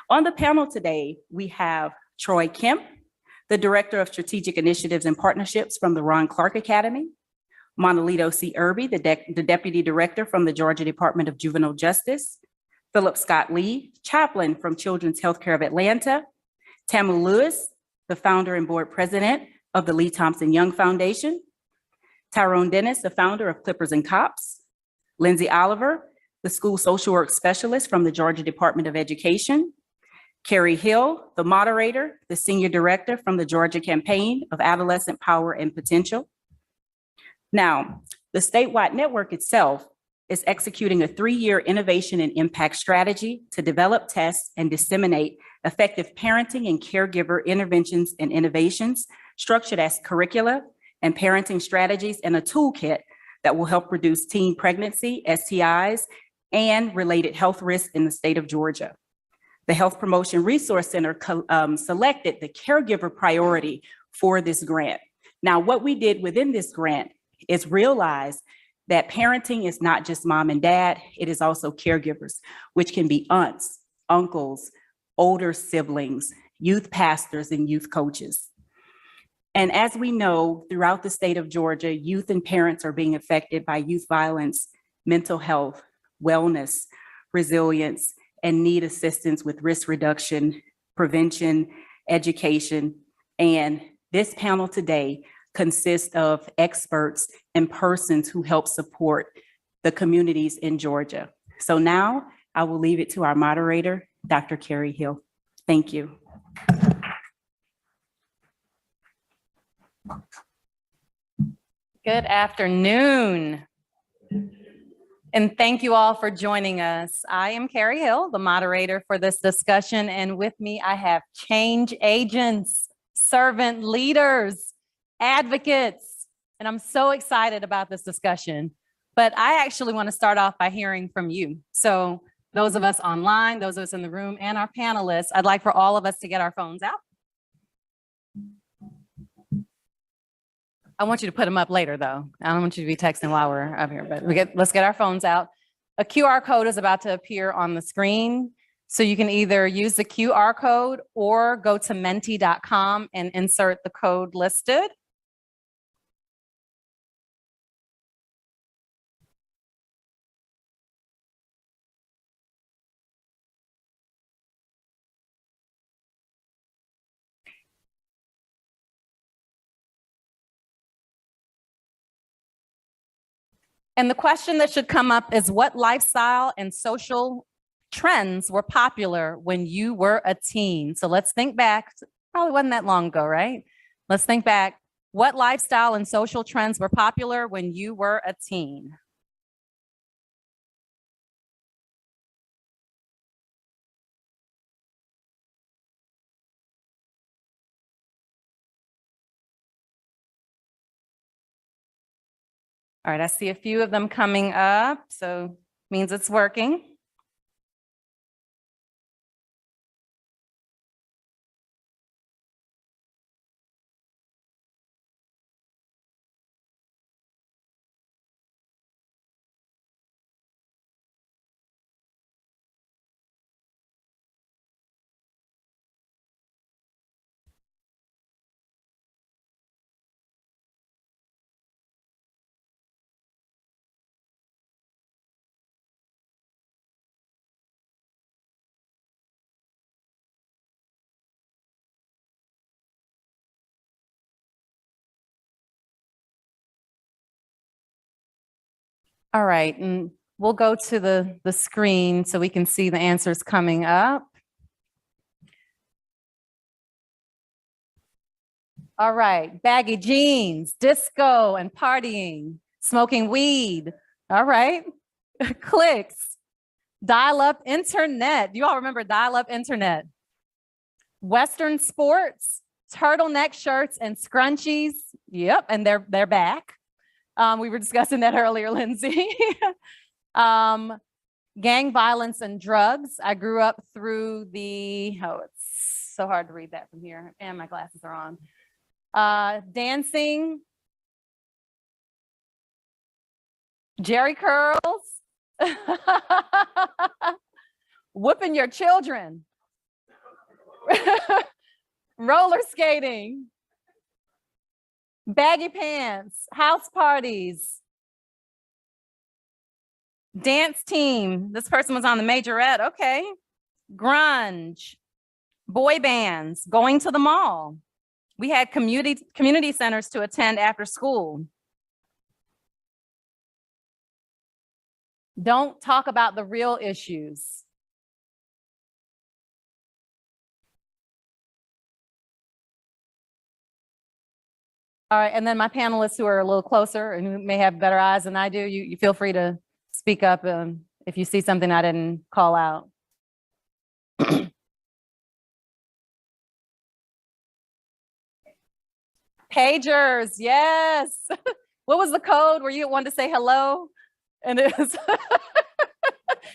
On the panel today, we have Troy Kemp, the Director of Strategic Initiatives and Partnerships from the Ron Clark Academy, Monalito C. Irby, the Deputy Director from the Georgia Department of Juvenile Justice, Philip Scott Lee, Chaplain from Children's Healthcare of Atlanta, Tamu Lewis, the Founder and Board President of the Lee Thompson Young Foundation, Tyrone Dennis, the founder of Clippers and Cops, Lindsay Oliver, the School Social Work Specialist from the Georgia Department of Education, Carrie Hill, the moderator, the Senior Director from the Georgia Campaign of Adolescent Power and Potential. Now, the statewide network itself is executing a 3-year innovation and impact strategy to develop, test, and disseminate effective parenting and caregiver interventions and innovations structured as curricula and parenting strategies and a toolkit that will help reduce teen pregnancy, STIs, and related health risks in the state of Georgia. The Health Promotion Resource Center selected the caregiver priority for this grant. Now, what we did within this grant is realize that parenting is not just mom and dad, it is also caregivers, which can be aunts, uncles, older siblings, youth pastors, and youth coaches. And as we know, throughout the state of Georgia, youth and parents are being affected by youth violence, mental health, wellness, resilience, and need assistance with risk reduction, prevention, education. And this panel today consists of experts and persons who help support the communities in Georgia. So now I will leave it to our moderator, Dr. Carrie Hill. Thank you. Good afternoon. And thank you all for joining us. I am Carrie Hill, the moderator for this discussion. And with me, I have change agents, servant leaders, advocates, and I'm so excited about this discussion. But I actually want to start off by hearing from you. So those of us online, those of us in the room, and our panelists, I'd like for all of us to get our phones out. I want you to put them up later, though. I don't want you to be texting while we're up here, but let's get our phones out. A QR code is about to appear on the screen. So you can either use the QR code or go to menti.com and insert the code listed. And the question that should come up is, what lifestyle and social trends were popular when you were a teen? So let's think back. Probably wasn't that long ago, right? Let's think back. What lifestyle and social trends were popular when you were a teen? All right, I see a few of them coming up, so means it's working. All right, and we'll go to the screen so we can see the answers coming up. All right, baggy jeans, disco and partying, smoking weed. All right, clicks, dial-up internet. You all remember dial-up internet? Western sports, turtleneck shirts and scrunchies. Yep, and they're back. We were discussing that earlier, Lindsay. Gang violence and drugs. I grew up through the, oh, it's so hard to read that from here, and my glasses are on. Dancing, Jerry curls, whooping your children. roller skating, baggy pants, house parties, dance team. This person was on the majorette. Okay. Grunge, boy bands, going to the mall. We had community centers to attend after school. Don't talk about the real issues. All right, and then my panelists who are a little closer and who may have better eyes than I do, you feel free to speak up if you see something I didn't call out. Pagers, yes. What was the code where you wanted to say hello? And it was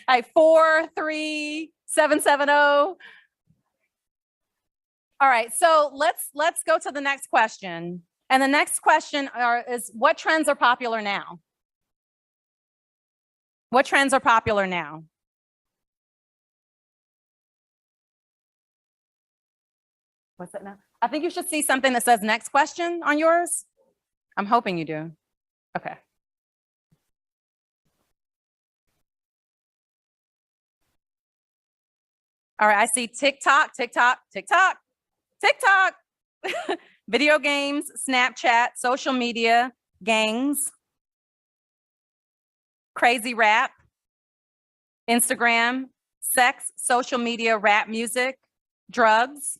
like 43770. All right, so let's go to the next question. And the next question is, what trends are popular now? What trends are popular now? What's that now? I think you should see something that says next question on yours. I'm hoping you do. Okay. All right, I see TikTok, TikTok, TikTok, TikTok, video games, Snapchat, social media, gangs, crazy rap, Instagram, sex, social media, rap music, drugs.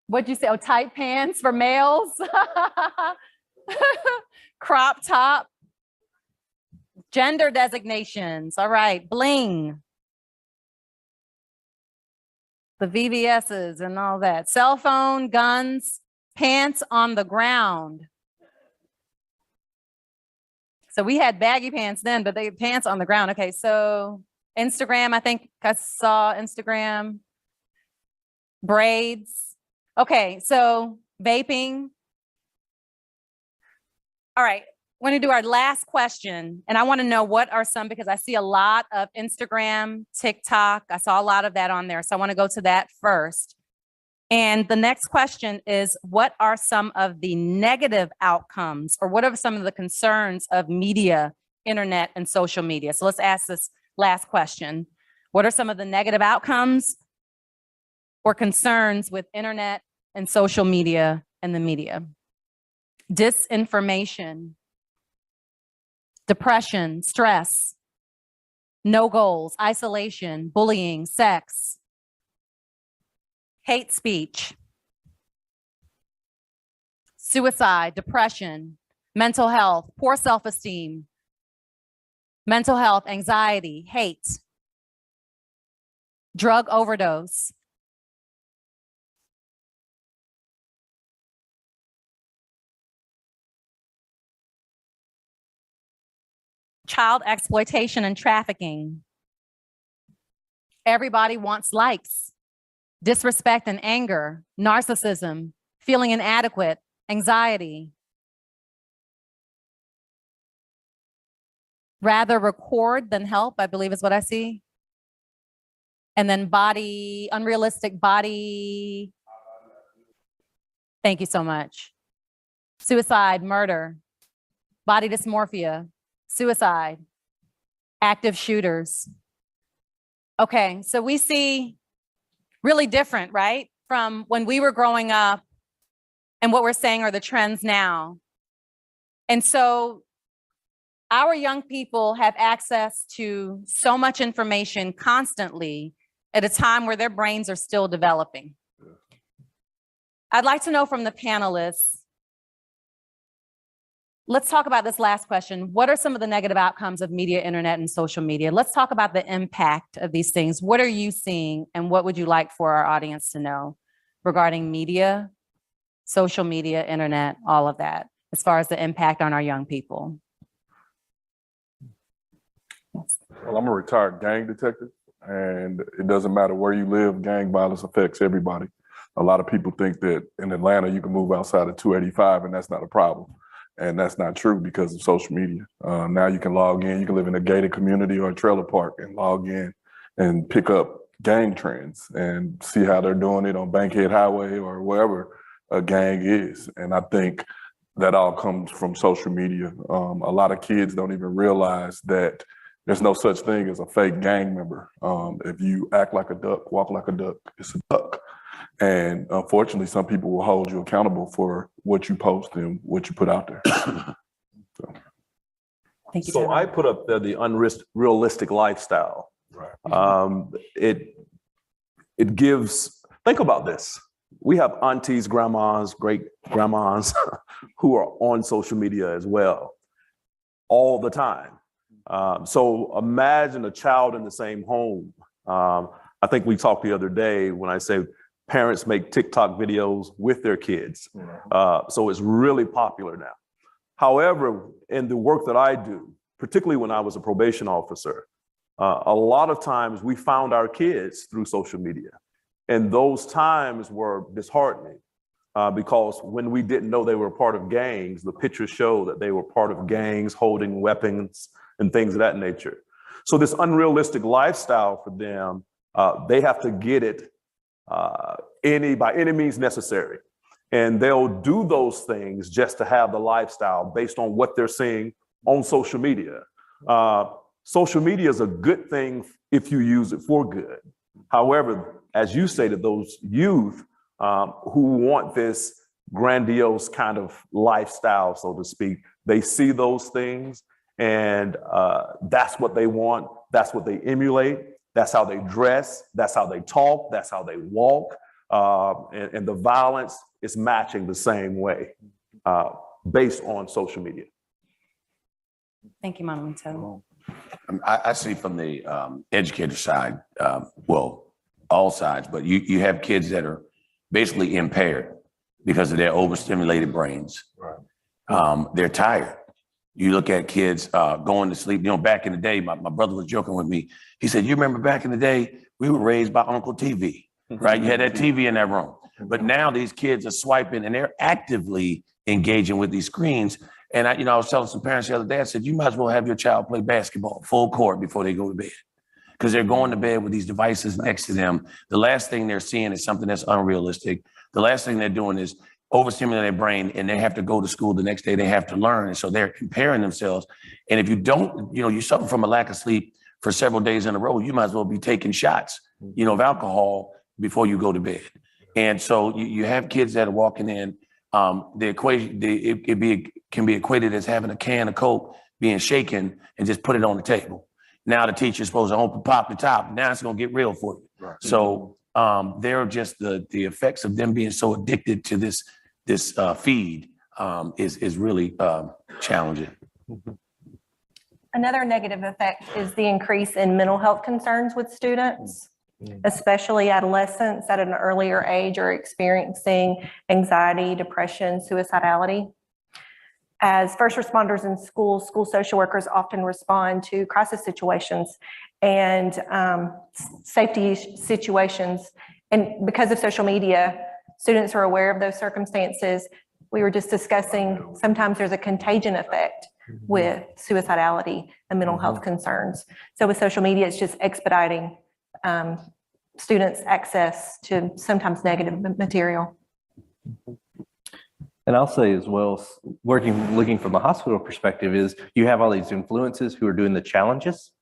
What'd you say? Oh, tight pants for males. Crop top. Gender designations. All right. Bling. The VVS's and all that. Cell phone, guns, pants on the ground. So we had baggy pants then, but they had pants on the ground. Okay, so Instagram, I think I saw Instagram. Braids. Okay, so vaping. All right, we're gonna do our last question. And I wanna know what are some, because I see a lot of Instagram, TikTok. I saw a lot of that on there. So I wanna go to that first. And the next question is, what are some of the negative outcomes, or what are some of the concerns of media, internet, and social media? So let's ask this last question. What are some of the negative outcomes or concerns with internet and social media and the media? Disinformation, depression, stress, no goals, isolation, bullying, sex, hate speech, suicide, depression, mental health, poor self-esteem, mental health, anxiety, hate, drug overdose, child exploitation and trafficking. Everybody wants likes, disrespect and anger, narcissism, feeling inadequate, anxiety. Rather record than help, I believe is what I see. And then unrealistic body. Thank you so much. Suicide, murder, body dysmorphia, suicide, active shooters. Okay, so we see really different, right? From when we were growing up and what we're saying are the trends now. And so our young people have access to so much information constantly at a time where their brains are still developing. I'd like to know from the panelists, let's talk about this last question. What are some of the negative outcomes of media, internet, and social media? Let's talk about the impact of these things. What are you seeing, and what would you like for our audience to know regarding media, social media, internet, all of that, as far as the impact on our young people? Well, I'm a retired gang detective, and it doesn't matter where you live, gang violence affects everybody. A lot of people think that in Atlanta, you can move outside of 285 and that's not a problem. And that's not true because of social media. Now you can log in, you can live in a gated community or a trailer park and log in and pick up gang trends and see how they're doing it on Bankhead Highway or wherever a gang is. And I think that all comes from social media. A lot of kids don't even realize that there's no such thing as a fake gang member. If you act like a duck, walk like a duck, it's a duck. And unfortunately, some people will hold you accountable for what you post and what you put out there. Thank you, So Trevor. I put up there the unrealistic lifestyle. Right. It gives, think about this. We have aunties, grandmas, great grandmas who are on social media as well all the time. So imagine a child in the same home. I think we talked the other day when I say parents make TikTok videos with their kids. So it's really popular now. However, in the work that I do, particularly when I was a probation officer, a lot of times we found our kids through social media. And those times were disheartening because when we didn't know they were part of gangs, the pictures show that they were part of gangs holding weapons and things of that nature. So this unrealistic lifestyle for them, they have to get it by any means necessary. And they'll do those things just to have the lifestyle based on what they're seeing on social media. Social media is a good thing if you use it for good. However, as you stated, those youth who want this grandiose kind of lifestyle, so to speak, they see those things and that's what they want. That's what they emulate. That's how they dress. That's how they talk. That's how they walk. And the violence is matching the same way based on social media. Thank you, Monalito. I see from the educator side, well, all sides, but you have kids that are basically impaired because of their overstimulated brains. Right. They're tired. You look at kids going to sleep. You know, back in the day, my brother was joking with me. He said, you remember back in the day, we were raised by Uncle TV, right? You had that TV in that room. But now these kids are swiping and they're actively engaging with these screens. And I was telling some parents the other day, I said, you might as well have your child play basketball full court before they go to bed. Because they're going to bed with these devices next to them. The last thing they're seeing is something that's unrealistic. The last thing they're doing is overstimulating their brain, and they have to go to school the next day. They have to learn. And so they're comparing themselves. And if you don't, you suffer from a lack of sleep for several days in a row, you might as well be taking shots, of alcohol before you go to bed. And so you have kids that are walking in. The equation, can be equated as having a can of Coke being shaken and just put it on the table. Now the teacher's supposed to open, pop the top. Now it's going to get real for you. Right. So they're just the effects of them being so addicted to this feed is really challenging. Another negative effect is the increase in mental health concerns with students, especially adolescents at an earlier age are experiencing anxiety, depression, suicidality. As first responders in schools, school social workers often respond to crisis situations and safety situations. And because of social media, students are aware of those circumstances. We were just discussing, sometimes there's a contagion effect with suicidality and mental health concerns. So with social media, it's just expediting students' access to sometimes negative material. And I'll say as well, looking from the hospital perspective is you have all these influences who are doing the challenges.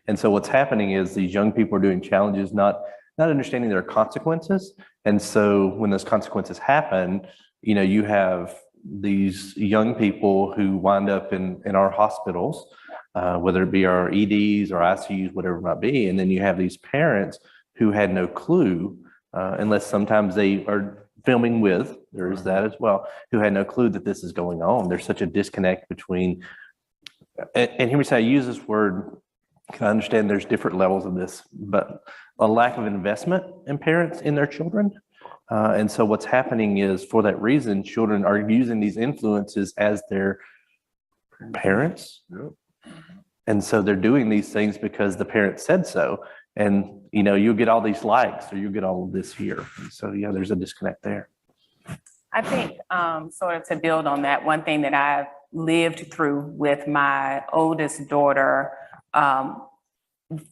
And so what's happening is these young people are doing challenges, not understanding their consequences. And so when those consequences happen, you have these young people who wind up in our hospitals, whether it be our EDs or ICUs, whatever it might be. And then you have these parents who had no clue, unless sometimes they are filming with, there's that as well, who had no clue that this is going on. There's such a disconnect between, and hear me say, I use this word, I understand there's different levels of this, but a lack of investment in parents in their children. And so what's happening is for that reason, children are using these influences as their parents. And so they're doing these things because the parent said so. And, you get all these likes or you get all of this here. And so, yeah, there's a disconnect there. I think, sort of to build on that, one thing that I've lived through with my oldest daughter,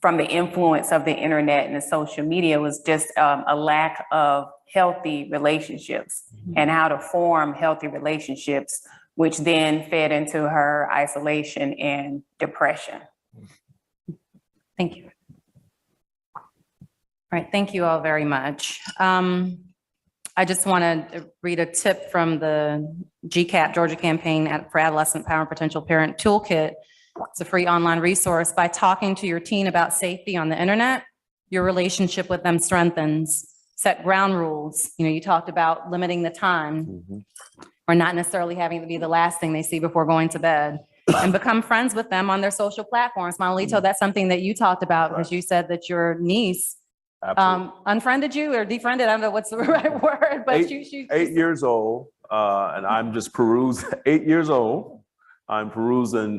from the influence of the internet and the social media was just a lack of healthy relationships and how to form healthy relationships, which then fed into her isolation and depression. Thank you. All right, thank you all very much. I just want to read a tip from the GCAP, Georgia Campaign for Adolescent Power and Potential Parent Toolkit. It's a free online resource. By talking to your teen about safety on the internet, your relationship with them strengthens. Set ground rules. You talked about limiting the time or not necessarily having to be the last thing they see before going to bed, and become friends with them on their social platforms. Manolito, that's something that you talked about because you said that your niece unfriended you or defriended. I don't know what's the right word, but she 8 years old, and I'm just perusing. 8 years old, I'm perusing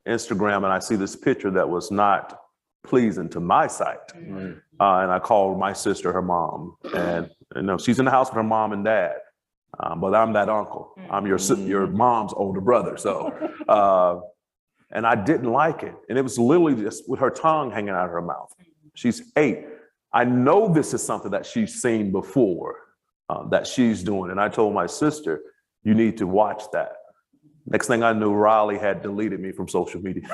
Instagram, and I see this picture that was not pleasing to my sight. And I called my sister, her mom, and she's in the house with her mom and dad. But I'm that uncle. I'm your mom's older brother. So, and I didn't like it, and it was literally just with her tongue hanging out of her mouth. She's 8. I know this is something that she's seen before, that she's doing. And I told my sister, you need to watch that. Next thing I knew, Riley had deleted me from social media.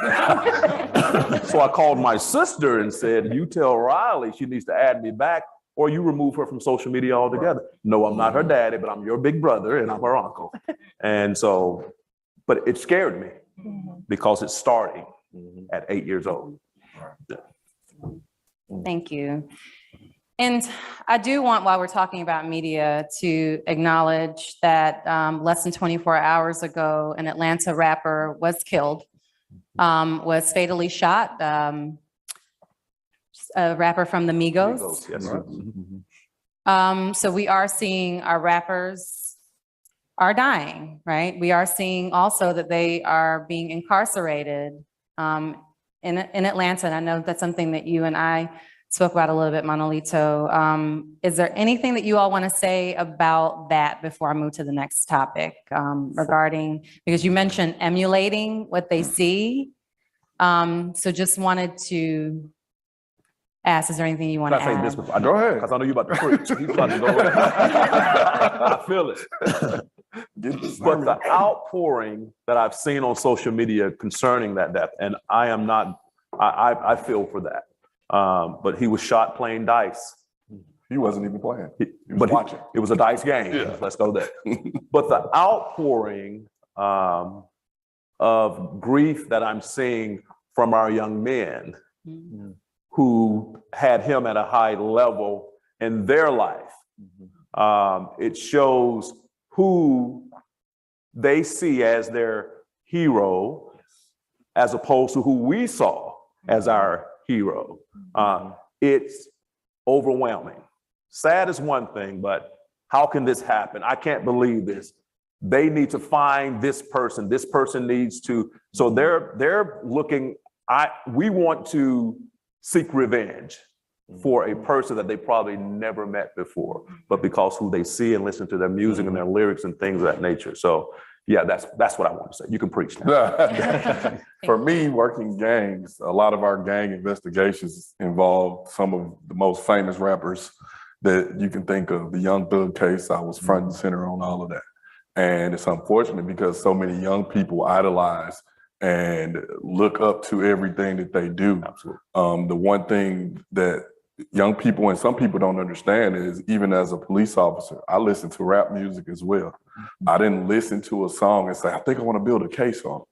So I called my sister and said, you tell Riley she needs to add me back or you remove her from social media altogether. No, I'm not her daddy, but I'm your big brother and I'm her uncle. And so, but it scared me because it's starting at 8 years old. Yeah. Thank you. And I do want, while we're talking about media, to acknowledge that less than 24 hours ago, an Atlanta rapper was killed, was fatally shot, a rapper from the Migos. Yes. So we are seeing our rappers are dying, right? We are seeing also that they are being incarcerated in Atlanta. And I know that's something that you and I spoke about a little bit, Manolito. Is there anything that you all want to say about that before I move to the next topic regarding, because you mentioned emulating what they see. So just wanted to ask, is there anything you want to Can I say add? this before? Go ahead. Because I know you're about to preach. He's about to go in. I feel it. But the outpouring that I've seen on social media concerning that death, and I am not, I feel for that. But he was shot playing dice. He wasn't even playing. He was watching. It was a dice game. Yeah. Let's go there. But the outpouring of grief that I'm seeing from our young men who had him at a high level in their life, it shows who they see as their hero as opposed to who we saw as our hero. It's overwhelming. Sad is one thing, but how can this happen? I can't believe this. They need to find this person. This person needs to, so they're looking, we want to seek revenge for a person that they probably never met before, but because who they see and listen to their music and their lyrics and things of that nature. So yeah, that's what I want to say. You can preach now. For me, working gangs, a lot of our gang investigations involved some of the most famous rappers that you can think of. The Young Thug case, I was front and center on all of that. And it's unfortunate because so many young people idolize and look up to everything that they do. Absolutely. The one thing that young people and some people don't understand is, even as a police officer, I listen to rap music as well. I didn't listen to a song and say, I think I want to build a case on it.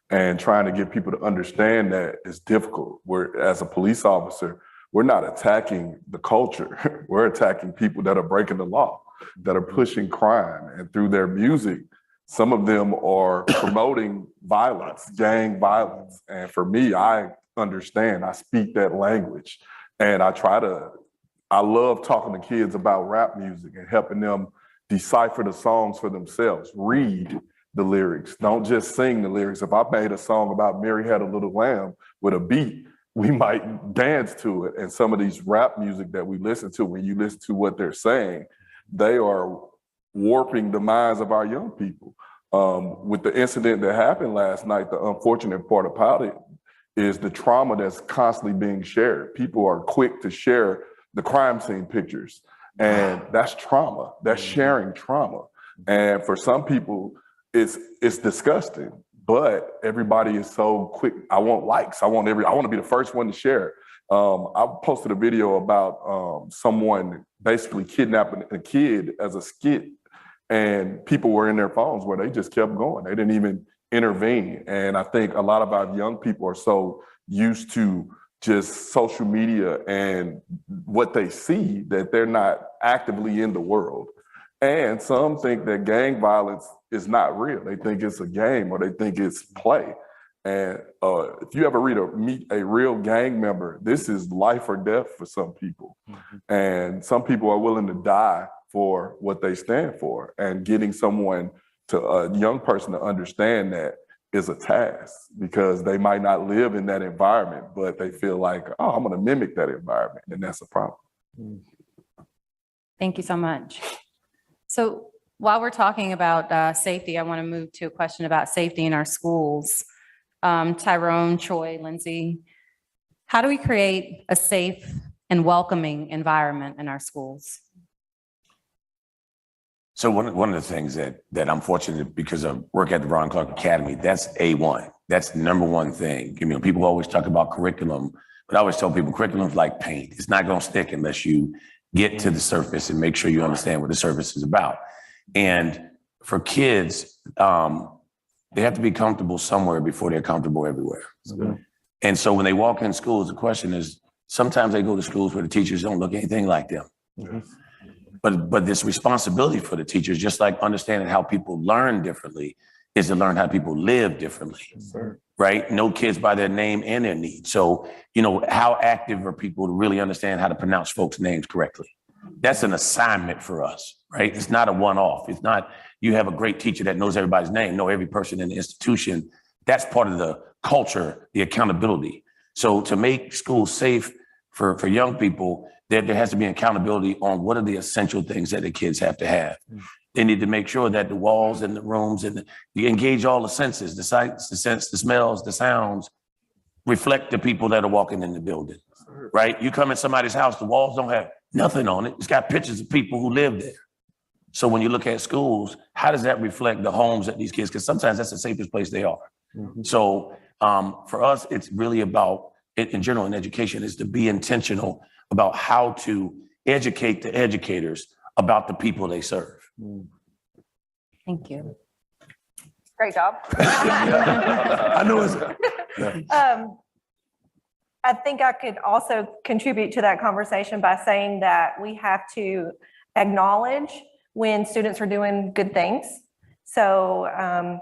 And trying to get people to understand that is difficult. As a police officer, we're not attacking the culture. We're attacking people that are breaking the law, that are pushing crime. And through their music, some of them are promoting violence, gang violence. And for me, I understand, I speak that language. And I love talking to kids about rap music and helping them decipher the songs for themselves, read the lyrics, don't just sing the lyrics. If I made a song about Mary Had a Little Lamb with a beat, we might dance to it. And some of these rap music that we listen to, when you listen to what they're saying, they are warping the minds of our young people. With the incident that happened last night, the unfortunate part about it is the trauma that's constantly being shared. People are quick to share the crime scene pictures, and that's trauma. That's sharing trauma. And for some people, it's disgusting. But everybody is so quick. I want likes. I want to be the first one to share. I posted a video about someone basically kidnapping a kid as a skit, and people were in their phones where they just kept going. They didn't even intervene. And I think a lot of our young people are so used to just social media and what they see that they're not actively in the world. And some think that gang violence is not real. They think it's a game, or they think it's play. And if you ever meet a real gang member, this is life or death for some people. And some people are willing to die for what they stand for. And getting a young person to understand that is a task, because they might not live in that environment, but they feel like, oh, I'm going to mimic that environment. And that's a problem. Thank you so much. So while we're talking about safety, I want to move to a question about safety in our schools. Tyrone, Troy, Lindsay, how do we create a safe and welcoming environment in our schools? So one of the things that I'm fortunate, because I work at the Ron Clark Academy, that's A1. That's the number one thing. You know, people always talk about curriculum, but I always tell people curriculum's like paint. It's not going to stick unless you get to the surface and make sure you understand what the surface is about. And for kids, they have to be comfortable somewhere before they're comfortable everywhere. Okay. And so when they walk in schools, the question is, sometimes they go to schools where the teachers don't look anything like them. Mm-hmm. But this responsibility for the teachers, just like understanding how people learn differently, is to learn how people live differently, right? Know kids by their name and their needs. So, you know, how active are people to really understand how to pronounce folks' names correctly? That's an assignment for us, right? It's not a one-off. It's not, you have a great teacher that knows everybody's name, know every person in the institution. That's part of the culture, the accountability. So to make schools safe for young people, there has to be accountability on what are the essential things that the kids have to have. They need to make sure that the walls and the rooms you engage all the senses, the sights, the sense, the smells, the sounds, reflect the people that are walking in the building, right? You come in somebody's house, the walls don't have nothing on it. It's got pictures of people who live there. So when you look at schools, how does that reflect the homes that these kids, because sometimes that's the safest place they are. Mm-hmm. So for us, it's really about, in general, in education, is to be intentional about how to educate the educators about the people they serve. Thank you. Great job. I know it's. I think I could also contribute to that conversation by saying that we have to acknowledge when students are doing good things. So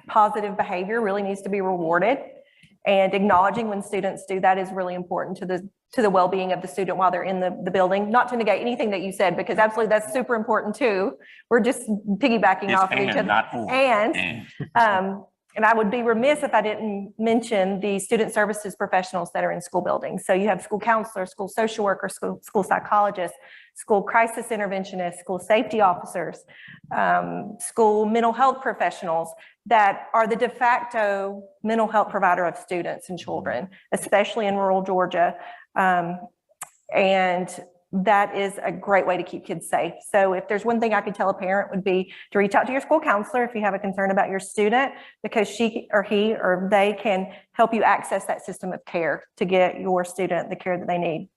positive behavior really needs to be rewarded, and acknowledging when students do that is really important to the well-being of the student while they're in the building. Not to negate anything that you said, because absolutely that's super important too. We're just piggybacking off of each other. And I would be remiss if I didn't mention the student services professionals that are in school buildings. So you have school counselors, school social workers, school psychologists, school crisis interventionists, school safety officers, school mental health professionals that are the de facto mental health provider of students and children, especially in rural Georgia. And that is a great way to keep kids safe. So if there's one thing I could tell a parent, would be to reach out to your school counselor if you have a concern about your student, because she or he or they can help you access that system of care to get your student the care that they need.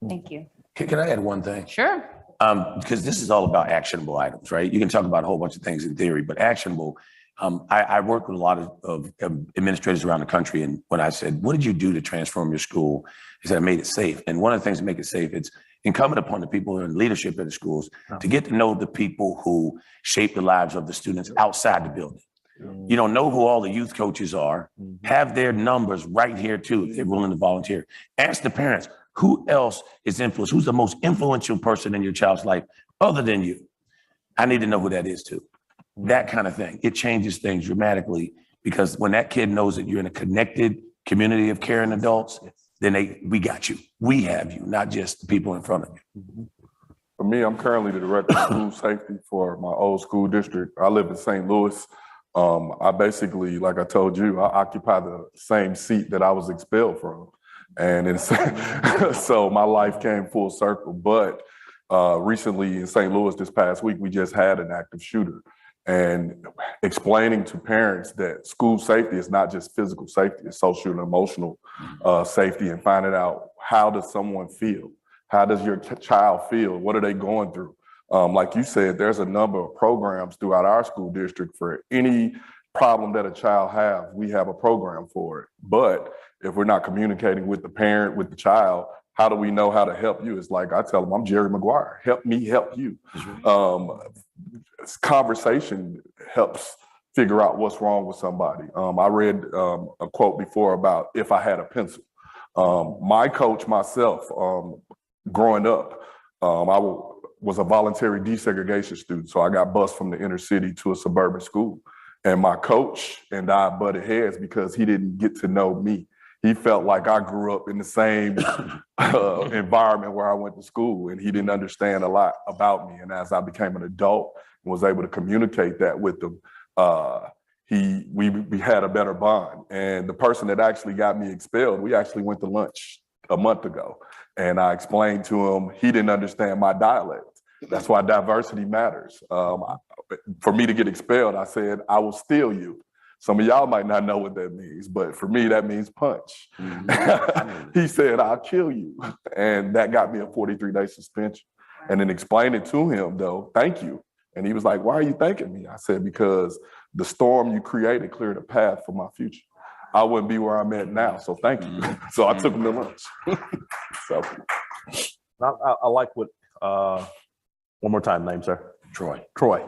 Thank you. Can I add one thing? Sure. Because this is all about actionable items, right? You can talk about a whole bunch of things in theory, but actionable. I work with a lot of administrators around the country, and when I said, what did you do to transform your school? He said, I made it safe. And one of the things to make it safe, it's incumbent upon the people in leadership of the schools to get to know the people who shape the lives of the students outside the building. You don't know who all the youth coaches are, have their numbers right here too, if they're willing to volunteer. Ask the parents, who else is influenced? Who's the most influential person in your child's life other than you? I need to know who that is too. That kind of thing. It changes things dramatically, because when that kid knows that you're in a connected community of caring adults, then we got you. We have you, not just the people in front of you. For me, I'm currently the director of school safety for my old school district. I live in St. Louis. I basically, like I told you, I occupy the same seat that I was expelled from. And it's, so my life came full circle. But recently in St. Louis this past week, we just had an active shooter. And explaining to parents that school safety is not just physical safety, it's social and emotional safety, and finding out, how does someone feel? How does your child feel? What are they going through? Like you said, there's a number of programs throughout our school district for any problem that a child has. We have a program for it. But if we're not communicating with the parent, with the child, how do we know how to help you? It's like I tell them, I'm Jerry Maguire. Help me help you. Conversation helps figure out what's wrong with somebody. I read a quote before about if I had a pencil. My coach myself, growing up, I was a voluntary desegregation student. So I got bused from the inner city to a suburban school. And my coach and I butted heads because he didn't get to know me. He felt like I grew up in the same environment where I went to school, and he didn't understand a lot about me. And as I became an adult and was able to communicate that with him, we had a better bond. And the person that actually got me expelled, we actually went to lunch a month ago. And I explained to him, he didn't understand my dialect. That's why diversity matters. For me to get expelled, I said, I will steal you. Some of y'all might not know what that means, but for me, that means punch. He said, I'll kill you. And that got me a 43-day suspension. And then explaining to him, though, thank you. And he was like, why are you thanking me? I said, because the storm you created cleared a path for my future. I wouldn't be where I'm at now, so thank you. So I took him to lunch. So I like what, one more time, name, sir. Troy. Troy.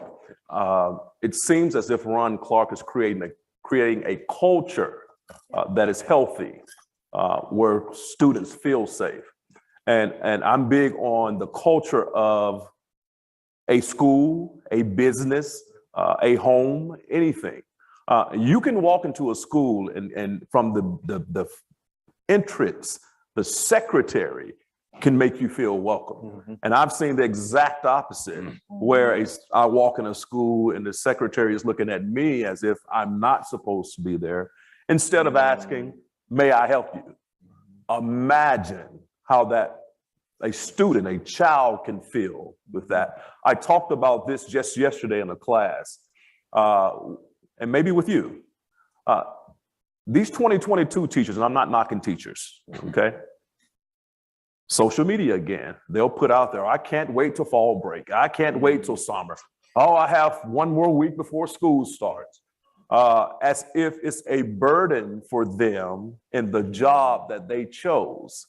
It seems as if Ron Clark is creating a culture that is healthy, where students feel safe. And I'm big on the culture of a school, a business, a home, anything. You can walk into a school and from the entrance, the secretary can make you feel welcome. And I've seen the exact opposite, where I walk in a school and the secretary is looking at me as if I'm not supposed to be there, instead of asking, may I help you? Imagine how that a student, a child can feel with that. I talked about this just yesterday in a class, and maybe with you. These 2022 teachers, and I'm not knocking teachers, okay? Social media again, they'll put out there, I can't wait till fall break. I can't wait till summer. Oh, I have one more week before school starts. As if it's a burden for them in the job that they chose.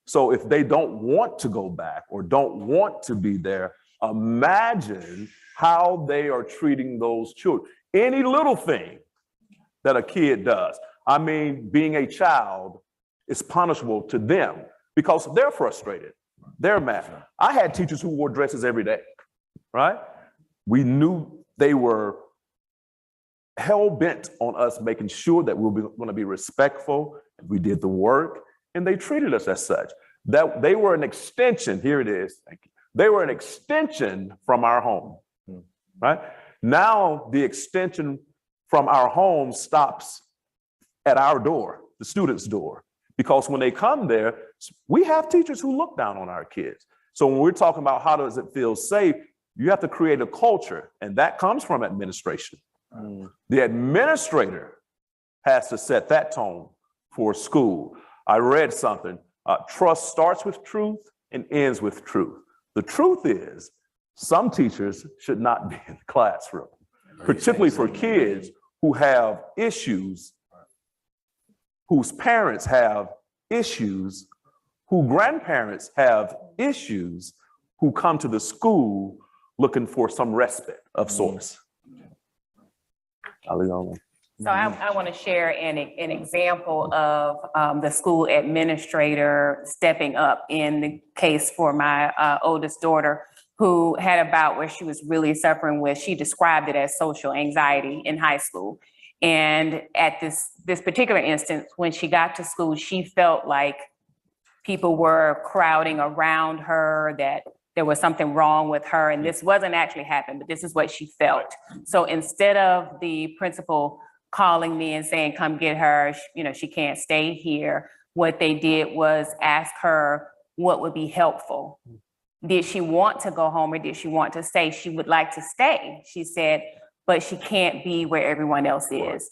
So if they don't want to go back or don't want to be there, imagine how they are treating those children. Any little thing that a kid does, I mean, being a child is punishable to them because they're frustrated, they're mad. I had teachers who wore dresses every day, right? We knew they were hell-bent on us making sure that we were going to be respectful. We did the work, and they treated us as such. That they were an extension, here it is, thank you. They were an extension from our home, right? Now the extension from our home stops at our door, the student's door, because when they come there, we have teachers who look down on our kids. So when we're talking about how does it feel safe, you have to create a culture, and that comes from administration. The administrator has to set that tone for school. I read something, trust starts with truth and ends with truth. The truth is, some teachers should not be in the classroom, particularly for kids who have issues, whose parents have issues, whose grandparents have issues, who come to the school looking for some respite of sorts. So I want to share an example of the school administrator stepping up in the case for my oldest daughter, who had a bout where she was really suffering with, she described it as social anxiety in high school. And at this particular instance, when she got to school, she felt like people were crowding around her, that there was something wrong with her. And this wasn't actually happening, but this is what she felt. So instead of the principal calling me and saying, come get her, she can't stay here, what they did was ask her what would be helpful. Did she want to go home or did she want to stay? She would like to stay, she said, but she can't be where everyone else is.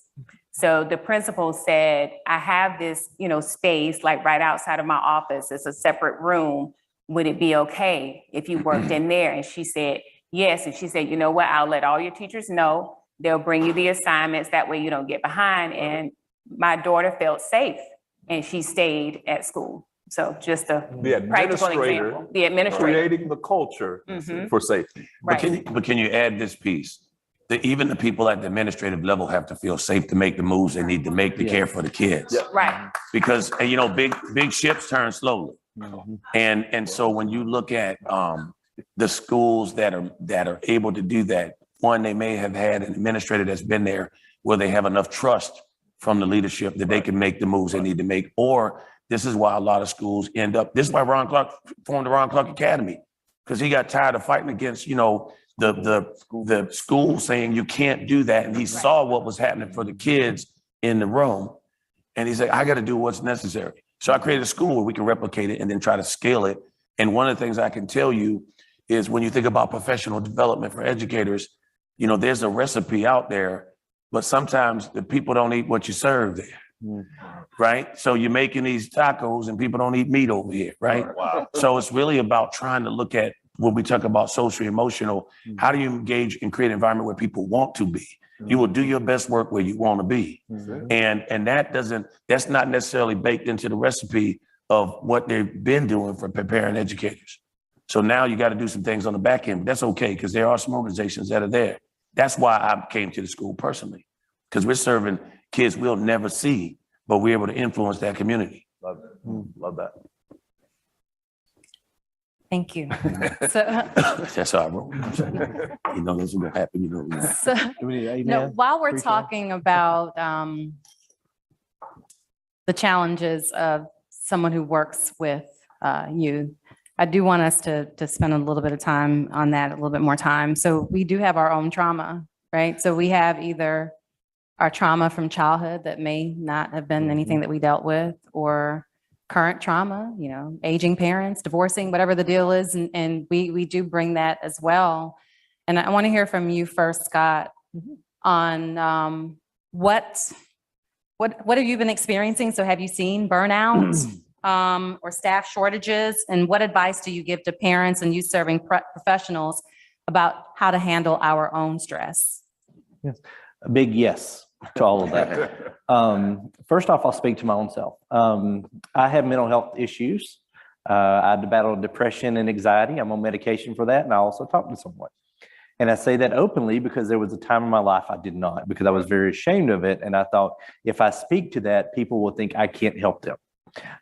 So the principal said, I have this, space like right outside of my office. It's a separate room. Would it be okay if you worked in there? And she said, yes. And she said, you know what? I'll let all your teachers know. They'll bring you the assignments. That way you don't get behind. And my daughter felt safe and she stayed at school. So just a practical example. The administrator. Creating the culture Mhm. for safety. Right. But can you add this piece? That even the people at the administrative level have to feel safe to make the moves they need to make to care for the kids. Right. Because, big ships turn slowly. And so when you look at the schools that are able to do that, one, they may have had an administrator that's been there where they have enough trust from the leadership that they can make the moves they need to make. Or this is why a lot of schools this is why Ron Clark formed the Ron Clark Academy, because he got tired of fighting against, the school saying you can't do that. And he saw what was happening for the kids in the room. And he said, I got to do what's necessary. So I created a school where we can replicate it and then try to scale it. And one of the things I can tell you is when you think about professional development for educators, there's a recipe out there, but sometimes the people don't eat what you serve there. Right? So you're making these tacos and people don't eat meat over here, right? Wow. So it's really about trying to look at when we talk about social emotional, how do you engage and create an environment where people want to be? You will do your best work where you want to be. And that's not necessarily baked into the recipe of what they've been doing for preparing educators. So now you got to do some things on the back end. But that's okay, because there are some organizations that are there. That's why I came to the school personally, because we're serving kids we'll never see, but we're able to influence that community. Love it. Love that. Thank you. So, That's how I roll. That's what's going to happen. while we're talking about the challenges of someone who works with youth, I do want us to spend a little bit of time on that, a little bit more time. So we do have our own trauma, right? So we have either our trauma from childhood that may not have been anything that we dealt with, or current trauma, aging parents, divorcing, whatever the deal is. And we do bring that as well. And I want to hear from you first, Scott, on what have you been experiencing? So have you seen burnout or staff shortages? And what advice do you give to parents and youth serving professionals about how to handle our own stress? Yes. A big yes to all of that. First off, I'll speak to my own self. I have mental health issues. I had to battle depression and anxiety. I'm on medication for that, and I also talk to someone. And I say that openly because there was a time in my life I did not, because I was very ashamed of it. And I thought, if I speak to that, people will think I can't help them.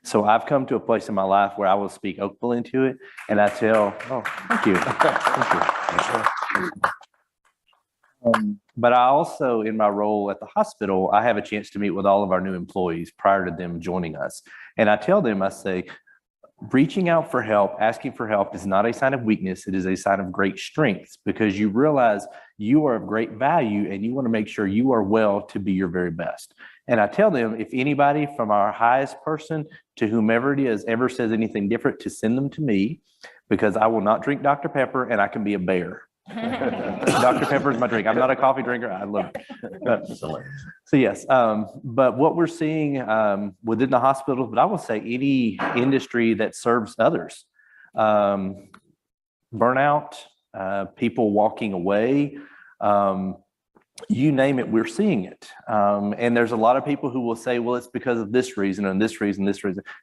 So I've come to a place in my life where I will speak openly to it, and I tell, thank you. Thank you. But I also, in my role at the hospital, I have a chance to meet with all of our new employees prior to them joining us. And I tell them, I say, reaching out for help, asking for help is not a sign of weakness. It is a sign of great strength, because you realize you are of great value and you want to make sure you are well to be your very best. And I tell them, if anybody from our highest person to whomever it is ever says anything different, to send them to me, because I will not drink Dr. Pepper and I can be a bear. Dr. Pepper is my drink. I'm not a coffee drinker. I love it. So yes, but what we're seeing within the hospitals, but I will say any industry that serves others, burnout, people walking away, you name it, we're seeing it. And there's a lot of people who will say, well, it's because of this reason and this reason,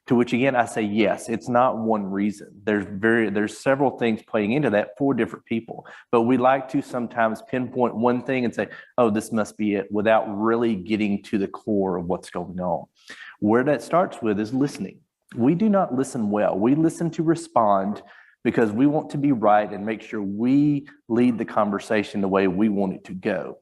to which again, I say, yes, it's not one reason. There's several things playing into that for different people, but we like to sometimes pinpoint one thing and say, oh, this must be it, without really getting to the core of what's going on. Where that starts with is listening. We do not listen well. We listen to respond because we want to be right and make sure we lead the conversation the way we want it to go.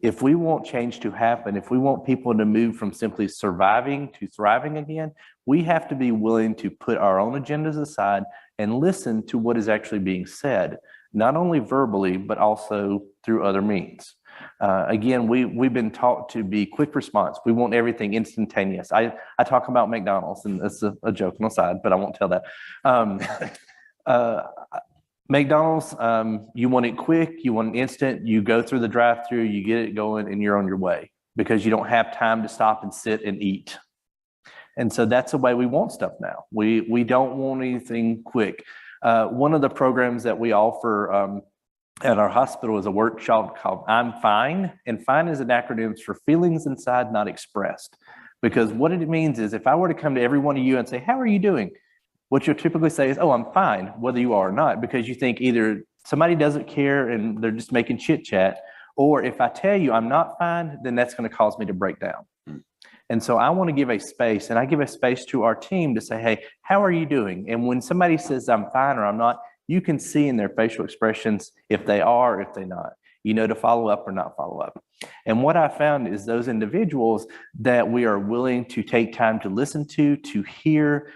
If we want change to happen, if we want people to move from simply surviving to thriving again, we have to be willing to put our own agendas aside and listen to what is actually being said, not only verbally, but also through other means. Again, we've been taught to be quick response. We want everything instantaneous. I talk about McDonald's, and it's a joke on the side, but I won't tell that. McDonald's, you want it quick, you want it instant, you go through the drive-through, you get it going, and you're on your way because you don't have time to stop and sit and eat. And so that's the way we want stuff now. We don't want anything quick. One of the programs that we offer at our hospital is a workshop called I'm Fine. And FINE is an acronym for feelings inside not expressed. Because what it means is if I were to come to every one of you and say, how are you doing? What you'll typically say is, oh, I'm fine, whether you are or not, because you think either somebody doesn't care and they're just making chit chat, or if I tell you I'm not fine, then that's going to cause me to break down. And so I want to give a space, and I give a space to our team to say, hey, how are you doing? And when somebody says I'm fine or I'm not, you can see in their facial expressions if they are, if they're not, you know, to follow up or not follow up. And what I found is those individuals that we are willing to take time to listen to hear,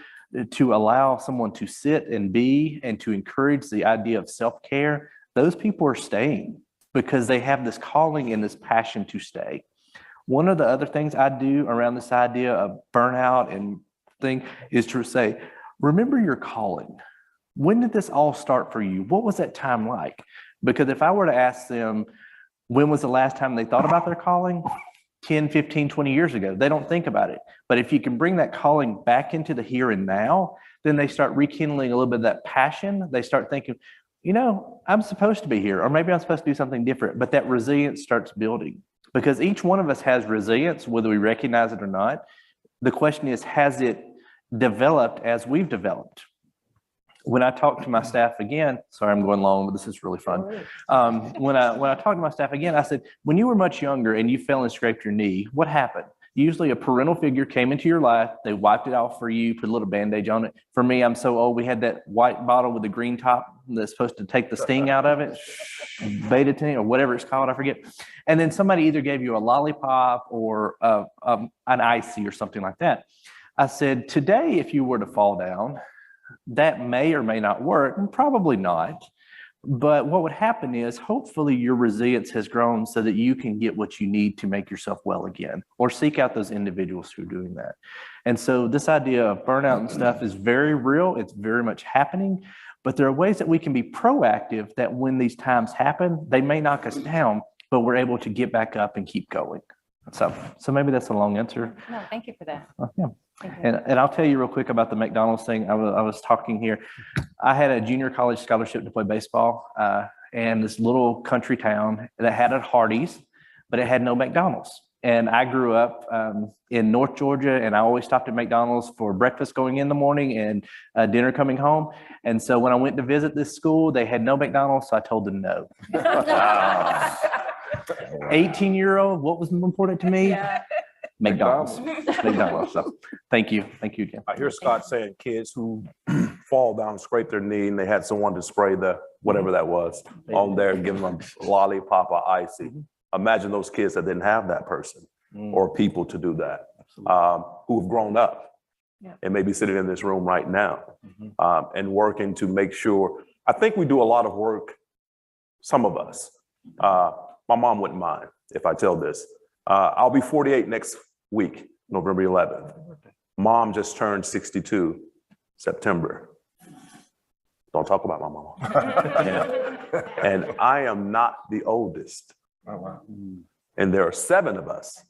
to allow someone to sit and be, and to encourage the idea of self-care, those people are staying because they have this calling and this passion to stay. One of the other things I do around this idea of burnout and thing is to say, remember your calling. When did this all start for you? What was that time like? Because if I were to ask them, when was the last time they thought about their calling? 10, 15, 20 years ago, they don't think about it. But if you can bring that calling back into the here and now, then they start rekindling a little bit of that passion. They start thinking, you know, I'm supposed to be here, or maybe I'm supposed to do something different. But that resilience starts building because each one of us has resilience, whether we recognize it or not. The question is, has it developed as we've developed? When I talk to my staff again, sorry, I'm going long, but this is really fun. When I talk to my staff again, I said, when you were much younger and you fell and scraped your knee, what happened? Usually a parental figure came into your life, they wiped it off for you, put a little bandage on it. For me, I'm so old, we had that white bottle with the green top that's supposed to take the sting out of it, Betadine or whatever it's called, I forget. And then somebody either gave you a lollipop or an icy or something like that. I said, today, if you were to fall down, that may or may not work, and probably not. But what would happen is hopefully your resilience has grown so that you can get what you need to make yourself well again, or seek out those individuals who are doing that. And so this idea of burnout and stuff is very real. It's very much happening, but there are ways that we can be proactive that when these times happen, they may knock us down, but we're able to get back up and keep going. So maybe that's a long answer. No, thank you for that. Yeah. And I'll tell you real quick about the McDonald's thing. I was talking here. I had a junior college scholarship to play baseball, and this little country town that had a Hardee's, but it had no McDonald's. And I grew up in North Georgia, and I always stopped at McDonald's for breakfast going in the morning and dinner coming home. And so when I went to visit this school, they had no McDonald's, so I told them no. 18-year-old, what was important to me? Yeah. McDonald's. So thank you again. I hear Scott saying kids who fall down, scrape their knee, and they had someone to spray the whatever that was on there and give them a lollipop or icy. Imagine those kids that didn't have that person or people to do that, who have grown up and maybe sitting in this room right now and working to make sure. I think we do a lot of work, some of us. My mom wouldn't mind if I tell this. I'll be 48 next week, November 11th. Mom just turned 62, September. Don't talk about my mama. And I am not the oldest. Oh, wow. And there are 7 of us.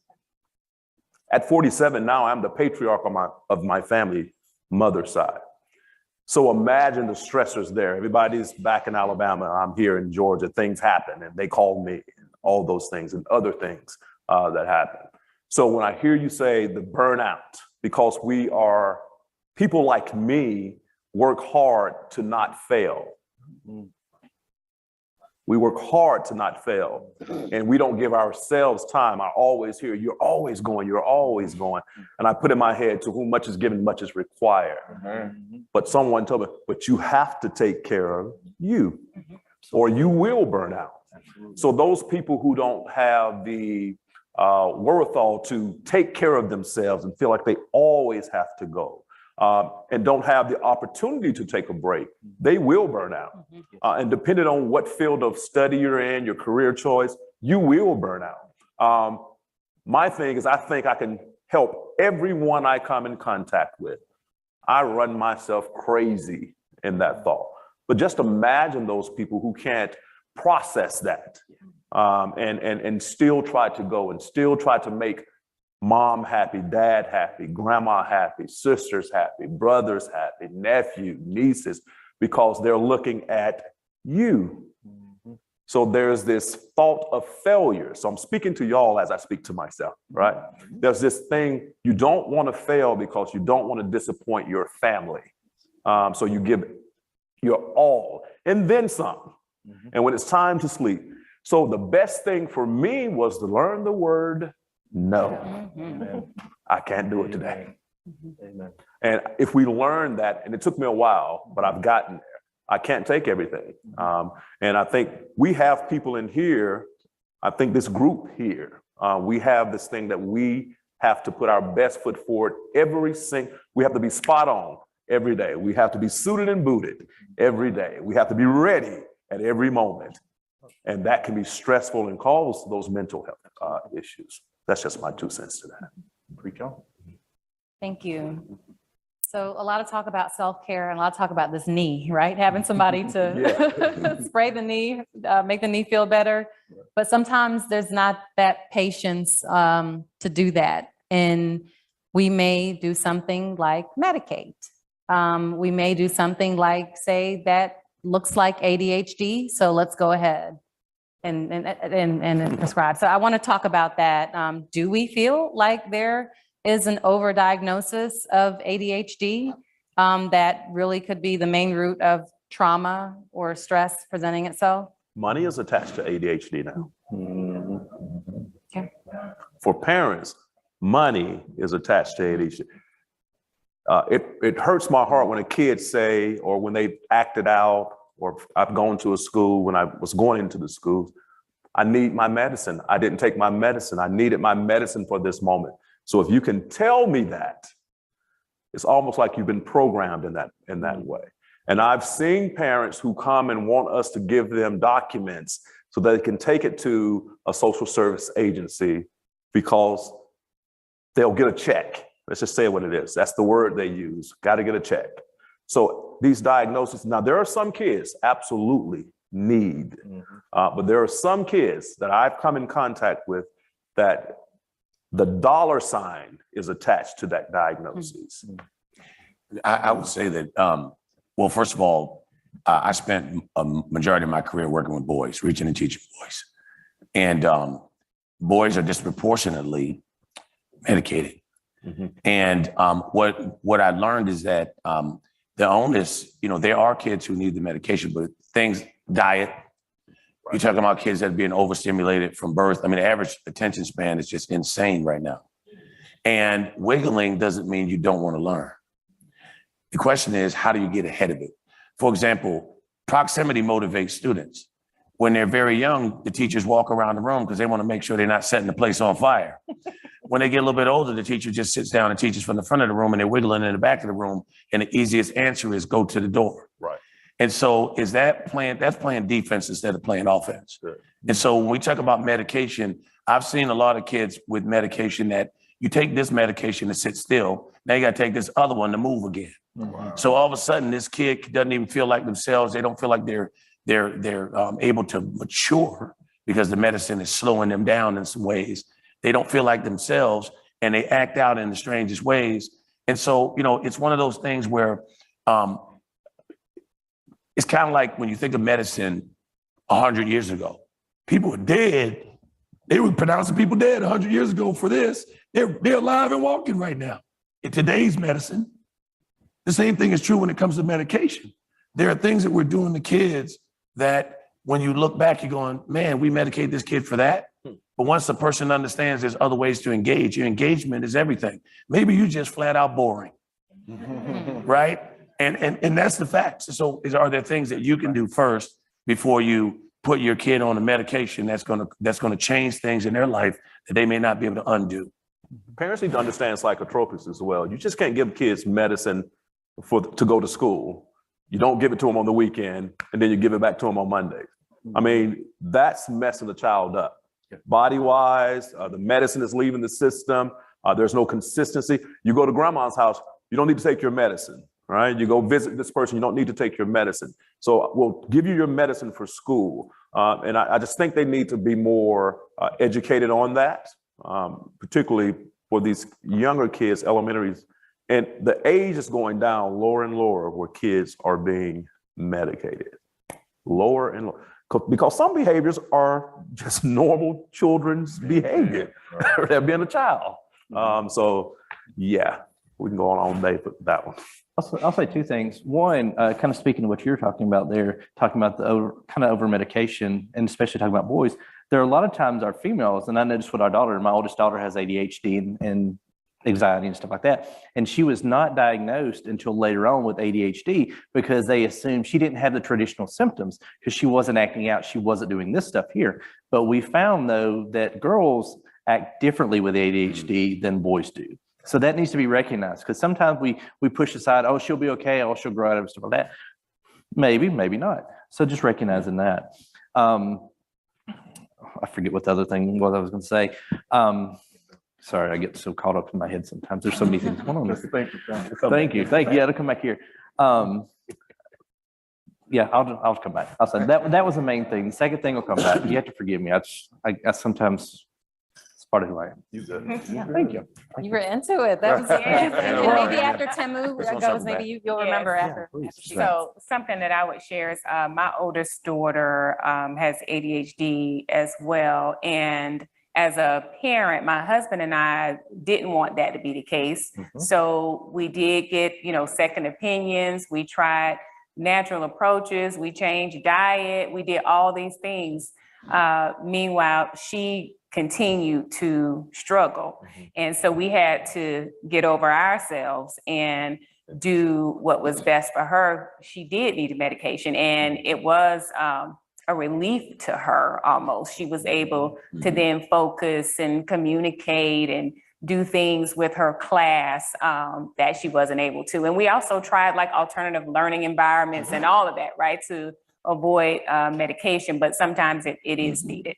At 47 now, I'm the patriarch of my family, mother's side. So imagine the stressors there. Everybody's back in Alabama. I'm here in Georgia. Things happen, and they call me, and all those things and other things that happen. So when I hear you say the burnout, because we are, people like me work hard to not fail. We work hard to not fail, and we don't give ourselves time. I always hear, you're always going. And I put in my head, to whom much is given, much is required. But someone told me, but you have to take care of you, or you will burn out. So those people who don't have the wherewithal to take care of themselves and feel like they always have to go, and don't have the opportunity to take a break, they will burn out. And depending on what field of study you're in, your career choice, you will burn out. My thing is, I think I can help everyone I come in contact with. I run myself crazy in that thought. But just imagine those people who can't process that, and still try to go and still try to make mom happy, dad happy, grandma happy, sisters happy, brothers happy, nephew, nieces, because they're looking at you. So there's this thought of failure. So I'm speaking to y'all as I speak to myself, right? There's this thing, you don't want to fail because you don't want to disappoint your family. So you give your all and then some. And when it's time to sleep. So the best thing for me was to learn the word no. I can't do it today. And if we learn that, and it took me a while, but I've gotten there. I can't take everything. And I think we have people in here, I think this group here, we have this thing that we have to put our best foot forward we have to be spot on every day. We have to be suited and booted every day. We have to be ready at every moment. And that can be stressful and cause those mental health issues. That's just my 2 cents to that. Preach on. Thank you. So a lot of talk about self-care and a lot of talk about this knee, right? Having somebody to spray the knee, make the knee feel better. But sometimes there's not that patience to do that. And we may do something like medicate. We may do something like say that looks like ADHD, so let's go ahead and prescribe. So I want to talk about that. Do we feel like there is an overdiagnosis of ADHD that really could be the main root of trauma or stress presenting itself? Money is attached to ADHD now. Okay. For parents, money is attached to ADHD. It hurts my heart when a kid say, or when they acted out, or I've gone to a school when I was going into the schools, I need my medicine. I didn't take my medicine. I needed my medicine for this moment. So if you can tell me that, it's almost like you've been programmed in that way. And I've seen parents who come and want us to give them documents so that they can take it to a social service agency because they'll get a check. Let's just say what it is. That's the word they use. Got to get a check. So these diagnoses, now there are some kids absolutely need, but there are some kids that I've come in contact with that the dollar sign is attached to that diagnosis. I would say that, well, first of all, I spent a majority of my career working with boys, reaching and teaching boys. And boys are disproportionately medicated. And what I learned is that the onus, there are kids who need the medication, but things, diet, you're talking about kids that are being overstimulated from birth. I mean, the average attention span is just insane right now. And wiggling doesn't mean you don't want to learn. The question is, how do you get ahead of it? For example, proximity motivates students. When they're very young, the teachers walk around the room because they want to make sure they're not setting the place on fire. When they get a little bit older, the teacher just sits down and teaches from the front of the room and they're wiggling in the back of the room. And the easiest answer is go to the door. Right. And so that's playing defense instead of playing offense. Sure. And so when we talk about medication, I've seen a lot of kids with medication that you take this medication to sit still. Now you got to take this other one to move again. Wow. So all of a sudden, this kid doesn't even feel like themselves. They don't feel like they're able to mature because the medicine is slowing them down in some ways. They don't feel like themselves and they act out in the strangest ways. And so, it's one of those things where it's kind of like when you think of medicine 100 years ago, people were dead. They were pronouncing people dead 100 years ago for this. They're alive and walking right now. In today's medicine, the same thing is true when it comes to medication. There are things that we're doing to kids that when you look back, you're going, man, we medicate this kid for that. But once the person understands there's other ways to engage, your engagement is everything. Maybe you just flat out boring, right? And that's the fact. So are there things that you can do first before you put your kid on a medication that's gonna change things in their life that they may not be able to undo. Parents need to understand psychotropics as well. You just can't give kids medicine to go to school. You don't give it to them on the weekend and then you give it back to them on Monday. I mean, that's messing the child up. Body-wise, the medicine is leaving the system. There's no consistency. You go to grandma's house, you don't need to take your medicine, right? You go visit this person, you don't need to take your medicine. So we'll give you your medicine for school. And I just think they need to be more educated on that, particularly for these younger kids, elementaries. And the age is going down lower and lower where kids are being medicated. Lower and lower. Because some behaviors are just normal children's behavior. They're being a child. So yeah, we can go on all day with that one. I'll say two things. One, kind of speaking to what you're talking about there, talking about the over medication, and especially talking about boys. There are a lot of times our females, and I noticed with my oldest daughter has ADHD and anxiety and stuff like that. And she was not diagnosed until later on with ADHD because they assumed she didn't have the traditional symptoms because she wasn't acting out. She wasn't doing this stuff here. But we found, though, that girls act differently with ADHD than boys do. So that needs to be recognized because sometimes we push aside, oh, she'll be okay. Oh, she'll grow out of it, stuff like that. Maybe, maybe not. So just recognizing that. I forget what the other thing was I was going to say. Sorry, I get so caught up in my head sometimes. There's so many things going on. Thank you. Yeah, it'll come back here. Yeah, I'll come back. I'll say that was the main thing. The second thing will come back. You have to forgive me. I sometimes it's part of who I am. Yeah, thank you. You were into it. That was and maybe after Temu goes, maybe you'll remember after. So something that I would share is my oldest daughter has ADHD as well. And as a parent, my husband and I didn't want that to be the case. So we did get, second opinions. We tried natural approaches. We changed diet. We did all these things. Meanwhile, she continued to struggle. And so we had to get over ourselves and do what was best for her. She did need a medication, and it was a relief to her almost. She was able to then focus and communicate and do things with her class that she wasn't able to. And we also tried like alternative learning environments and all of that, right, to avoid medication, but sometimes it is needed.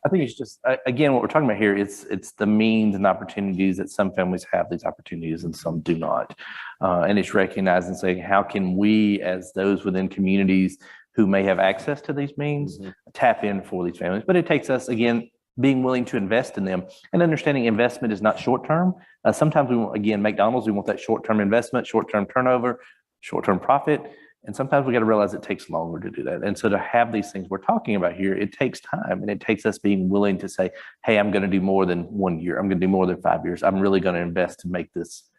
I think it's just, again, what we're talking about here, it's the means and opportunities that some families have these opportunities and some do not. And it's recognizing, saying, how can we, as those within communities who may have access to these means, tap in for these families? But it takes us, again, being willing to invest in them and understanding investment is not short-term. Sometimes we want, again, McDonald's, we want that short-term investment, short-term turnover, short-term profit. And sometimes we got to realize it takes longer to do that. And so to have these things we're talking about here, it takes time, and it takes us being willing to say, hey, I'm going to do more than 1 year. I'm going to do more than 5 years. I'm really going to invest to make this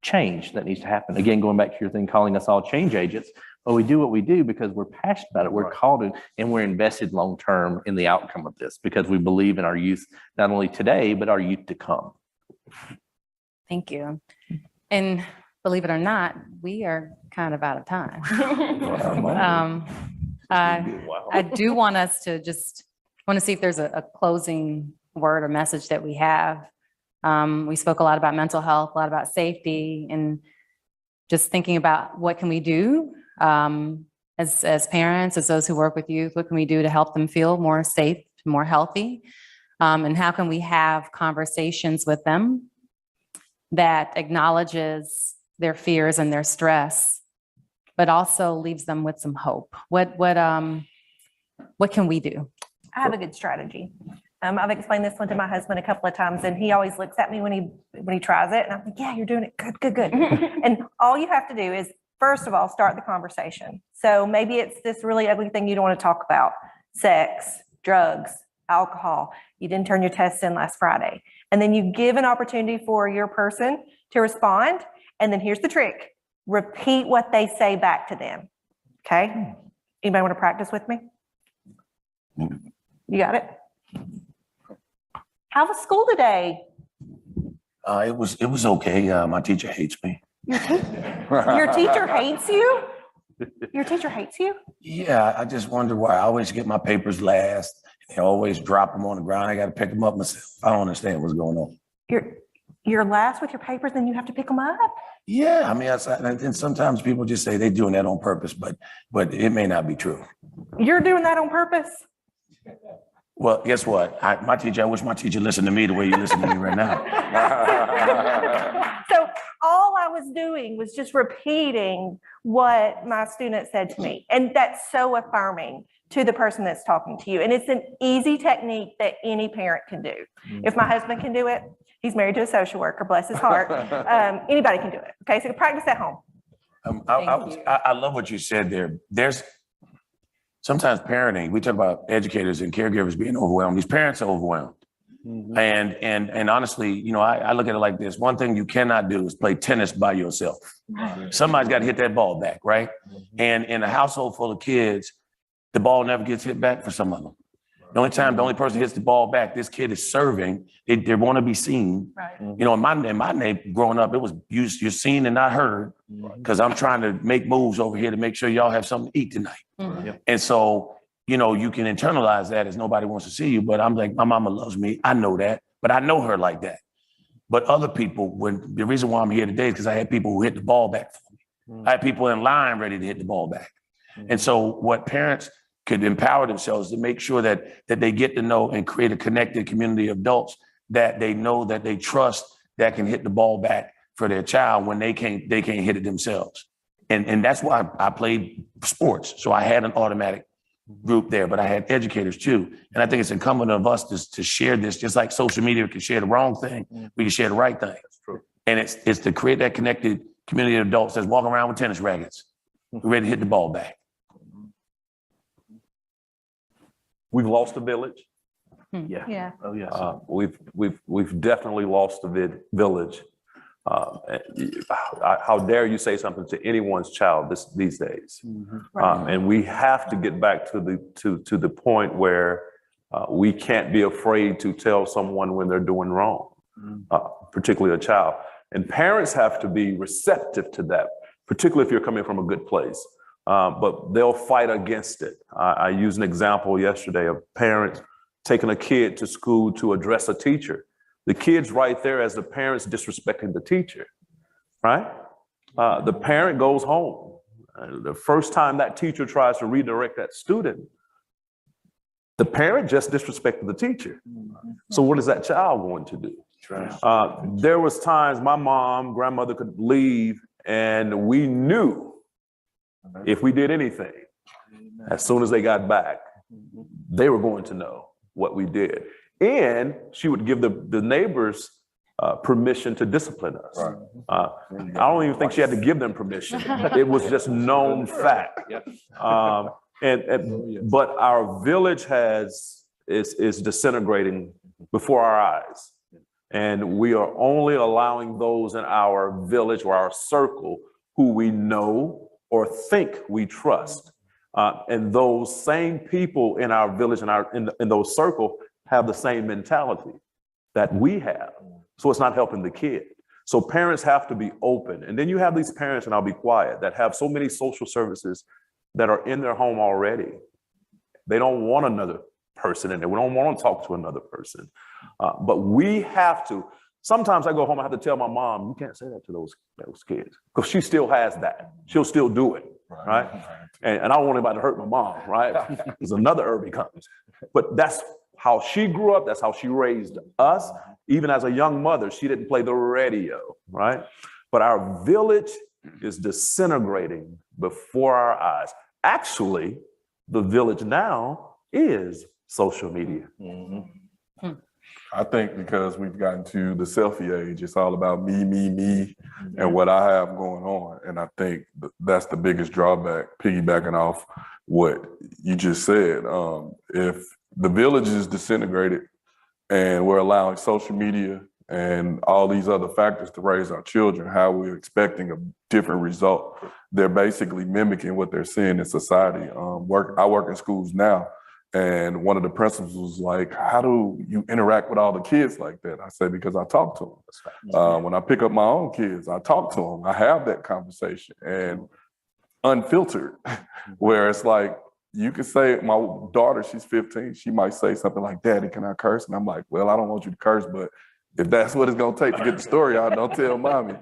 change that needs to happen. Again, going back to your thing, calling us all change agents. Well, we do what we do because we're passionate about it. We're called in, and we're invested long-term in the outcome of this because we believe in our youth, not only today, but our youth to come. Thank you. And believe it or not, we are kind of out of time. I do want us to see if there's a closing word or message that we have. We spoke a lot about mental health, a lot about safety, and just thinking about what can we do as parents, as those who work with youth, what can we do to help them feel more safe, more healthy? And how can we have conversations with them that acknowledges their fears and their stress, but also leaves them with some hope? What can we do? I have a good strategy. I've explained this one to my husband a couple of times, and he always looks at me when he tries it, and I'm like, yeah, you're doing it good. And all you have to do is, first of all, start the conversation. So maybe it's this really ugly thing you don't want to talk about: sex, drugs, alcohol. You didn't turn your test in last Friday. And then you give an opportunity for your person to respond. And then here's the trick: repeat what they say back to them. Okay? Anybody want to practice with me? You got it? How was school today? It was okay. My teacher hates me. Your teacher hates you? Your teacher hates you? Yeah, I just wonder why I always get my papers last. They always drop them on the ground. I got to pick them up myself. I don't understand what's going on. You're last with your papers, then you have to pick them up? Yeah, I mean, and sometimes people just say they're doing that on purpose, but it may not be true. You're doing that on purpose? Well, guess what? I wish my teacher listened to me the way you listen to me right now. So all I was doing was just repeating what my student said to me. And that's so affirming to the person that's talking to you. And it's an easy technique that any parent can do. If my husband can do it, he's married to a social worker, bless his heart. Anybody can do it. Okay, so practice at home. I love what you said there. There's sometimes parenting, we talk about educators and caregivers being overwhelmed. These parents are overwhelmed. And honestly, I look at it like this. One thing you cannot do is play tennis by yourself. Somebody's got to hit that ball back, right? And in a household full of kids, the ball never gets hit back for some of them. The only person hits the ball back, this kid is serving. They want to be seen. Right. In my neighborhood growing up, it was you're seen and not heard because I'm trying to make moves over here to make sure y'all have something to eat tonight. And so, you can internalize that as nobody wants to see you. But I'm like, my mama loves me. I know that, but I know her like that. But other people, the reason why I'm here today is because I had people who hit the ball back for me. I had people in line ready to hit the ball back. And so what parents could empower themselves to make sure that they get to know and create a connected community of adults that they know, that they trust, that can hit the ball back for their child when they can't hit it themselves. And that's why I played sports. So I had an automatic group there, but I had educators too. And I think it's incumbent of us to share this, just like social media can share the wrong thing, we can share the right thing. That's true. And it's to create that connected community of adults that's walking around with tennis rackets, ready to hit the ball back. We've lost a village. Yeah. Oh, yes. We've definitely lost a village. How dare you say something to anyone's child these days? And we have to get back to the point where we can't be afraid to tell someone when they're doing wrong, particularly a child. And parents have to be receptive to that, particularly if you're coming from a good place. But they'll fight against it. I used an example yesterday of parents taking a kid to school to address a teacher. The kid's right there as the parent's disrespecting the teacher, right? The parent goes home. The first time that teacher tries to redirect that student, the parent just disrespected the teacher. So what is that child going to do? There was times my grandmother could leave and we knew if we did anything, as soon as they got back, they were going to know what we did. And she would give the neighbors permission to discipline us. I don't even think she had to give them permission. It was just known fact. But our village is disintegrating before our eyes. And we are only allowing those in our village or our circle who we know or think we trust. And those same people in our village and in those circles have the same mentality that we have. So it's not helping the kid. So parents have to be open. And then you have these parents, and I'll be quiet, that have so many social services that are in their home already. They don't want another person in there. We don't want to talk to another person. But we have to. Sometimes I go home, I have to tell my mom, you can't say that to those kids, because she still has that. She'll still do it, right? And I don't want anybody to hurt my mom, right? Because another Irby comes. But that's how she grew up. That's how she raised us. Even as a young mother, she didn't play the radio, right? But our village is disintegrating before our eyes. Actually, the village now is social media. I think because we've gotten to the selfie age, it's all about me, and what I have going on. And I think that's the biggest drawback, piggybacking off what you just said. If the village is disintegrated and we're allowing social media and all these other factors to raise our children, how we're expecting a different result, they're basically mimicking what they're seeing in society. I work in schools now. And one of the principals was like, how do you interact with all the kids like that? I said, because I talk to them. When I pick up my own kids, I talk to them. I have that conversation. And unfiltered, where it's like, you could say, my daughter, she's 15, she might say something like, Daddy, can I curse? And I'm like, well, I don't want you to curse, but if that's what it's gonna take to get the story out, don't tell mommy.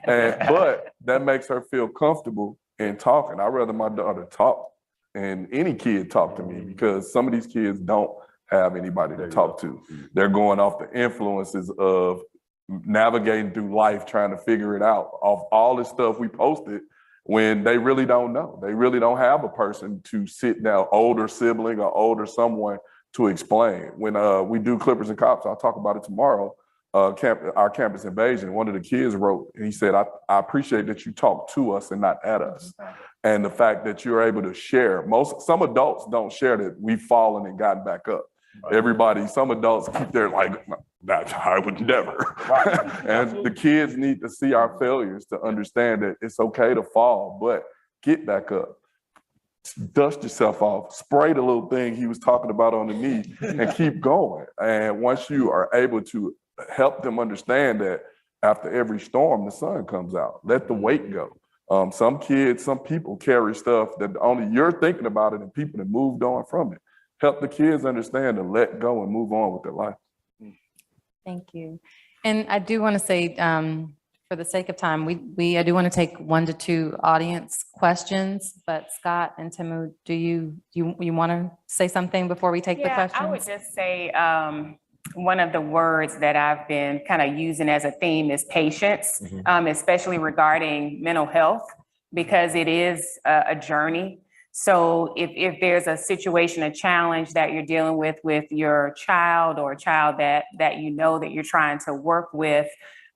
But that makes her feel comfortable in talking. I'd rather my daughter talk and any kid talk to me, because some of these kids don't have anybody to talk to. They're going off the influences of navigating through life, trying to figure it out off all this stuff we posted, when they really don't know. They really don't have a person to sit down, older sibling or older someone, to explain. When we do Clippers and Cops, I'll talk about it tomorrow, our campus invasion, one of the kids wrote, and he said, I appreciate that you talk to us and not at us. And the fact that you're able to share. Some adults don't share that we've fallen and gotten back up. Some adults keep their like, I would never. And the kids need to see our failures to understand that it's okay to fall, but get back up. Dust yourself off, spray the little thing he was talking about on the knee, and keep going. And once you are able to help them understand that after every storm, the sun comes out, let the weight go. Some people carry stuff that only you're thinking about it, and people that moved on from it. Help the kids understand to let go and move on with their life. Thank you. And I do want to say, for the sake of time, I do want to take 1 to 2 audience questions, but Scott and Timu, do you want to say something before we take the questions? I would just say one of the words that I've been kind of using as a theme is patience, especially regarding mental health, because it is a journey. So if there's a situation, a challenge that you're dealing with your child, or a child that you know that you're trying to work with,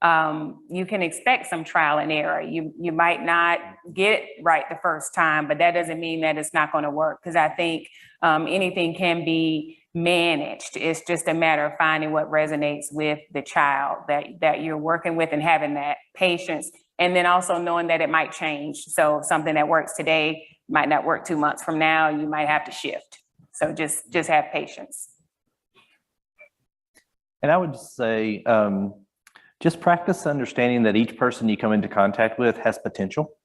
you can expect some trial and error. You might not get it right the first time, but that doesn't mean that it's not going to work, because I think anything can be managed. It's just a matter of finding what resonates with the child that you're working with, and having that patience, and then also knowing that it might change. So something that works today might not work 2 months from now. You might have to shift. So just have patience. And I would just say, just practice understanding that each person you come into contact with has potential,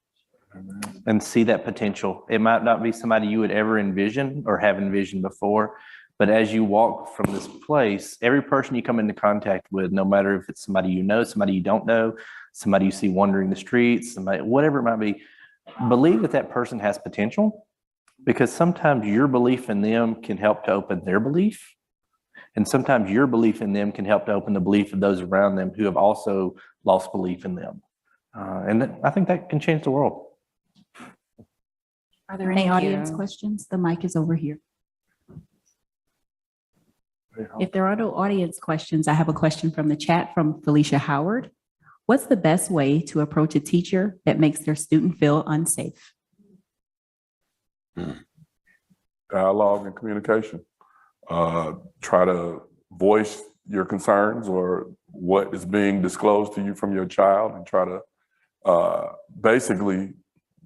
and see that potential. It might not be somebody you would ever envision or have envisioned before, but as you walk from this place, every person you come into contact with, no matter if it's somebody you know, somebody you don't know, somebody you see wandering the streets, somebody, whatever it might be, believe that person has potential, because sometimes your belief in them can help to open their belief. And sometimes your belief in them can help to open the belief of those around them who have also lost belief in them. I think that can change the world. Are there any Thank audience you. questions? The mic is over here. If there are no audience questions, I have a question from the chat from Felicia Howard. What's the best way to approach a teacher that makes their student feel unsafe? Dialogue and communication. Try to voice your concerns or what is being disclosed to you from your child, and try to basically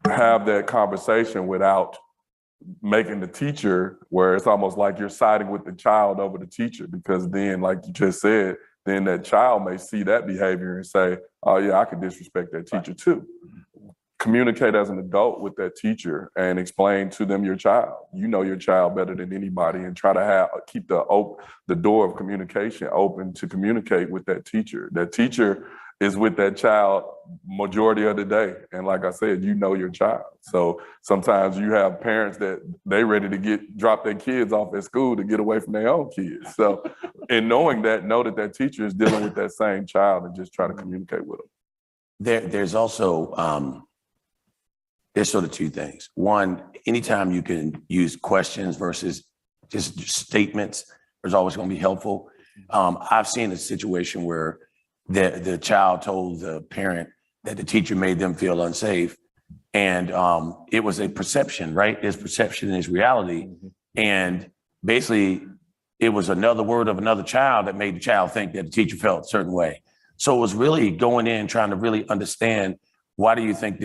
have that conversation without making the teacher, where it's almost like you're siding with the child over the teacher, because then, like you just said, then that child may see that behavior and say, oh yeah, I could disrespect that teacher too. Communicate as an adult with that teacher and explain to them your child. You know your child better than anybody, and try to keep the door of communication open to communicate with that teacher. That teacher is with that child majority of the day. And like I said, you know your child. So sometimes you have parents that they ready to drop their kids off at school to get away from their own kids. So in knowing that, know that that teacher is dealing with that same child, and just try to communicate with them. There's also, there's sort of 2 things. One, anytime you can use questions versus just statements, there's always going to be helpful. I've seen a situation where the child told the parent that the teacher made them feel unsafe, and it was a perception, right? There's perception and there's reality, and basically it was another word of another child that made the child think that the teacher felt a certain way. So it was really going in, trying to really understand, why do you think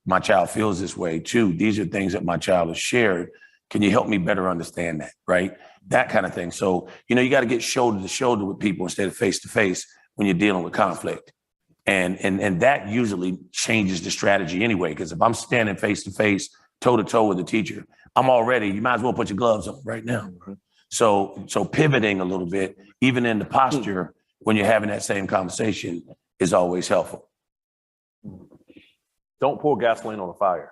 my child feels this way? 2, these are things that my child has shared. Can you help me better understand that, right? That kind of thing. So, you got to get shoulder to shoulder with people instead of face to face when you're dealing with conflict. And that usually changes the strategy anyway, because if I'm standing face to face, toe to toe with a teacher, I'm already, you might as well put your gloves on right now. So pivoting a little bit, even in the posture when you're having that same conversation is always helpful. Don't pour gasoline on the fire.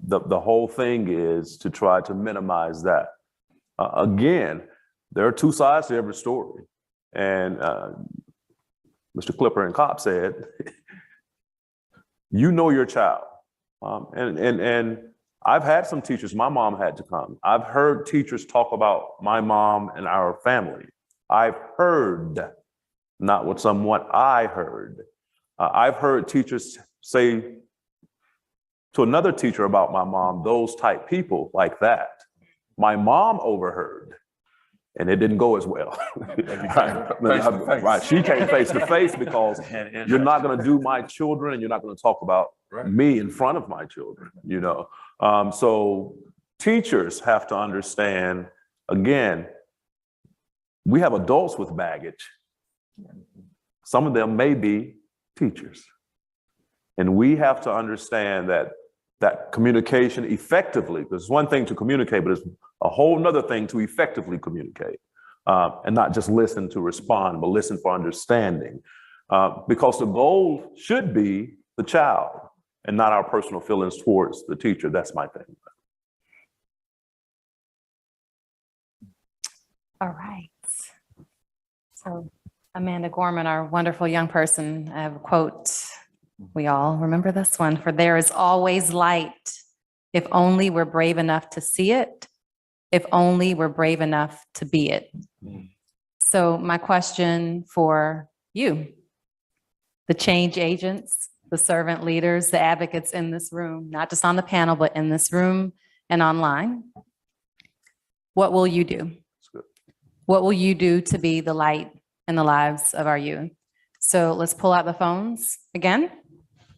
The whole thing is to try to minimize that. Again, there are two sides to every story. And Mr. Clipper and Cobb said, you know your child. And I've had some teachers, my mom had to come. I've heard teachers talk about my mom and our family. I've heard, not what someone I heard. I've heard teachers say to another teacher about my mom, those type people like that. My mom overheard, and it didn't go as well. Right. She came face to face because you're not going to do my children and you're not going to talk about me in front of my children, you know. So teachers have to understand, again, we have adults with baggage. Some of them may be teachers. And we have to understand that communication effectively, because it's one thing to communicate, but it's a whole nother thing to effectively communicate. And not just listen to respond, but listen for understanding. Because the goal should be the child and not our personal feelings towards the teacher. That's my thing. All right. So Amanda Gorman, our wonderful young person, I have a quote. We all remember this one. For there is always light, if only we're brave enough to see it, if only we're brave enough to be it. So my question for you, the change agents, the servant leaders, the advocates in this room, not just on the panel, but in this room and online, what will you do? What will you do to be the light in the lives of our youth? So let's pull out the phones again.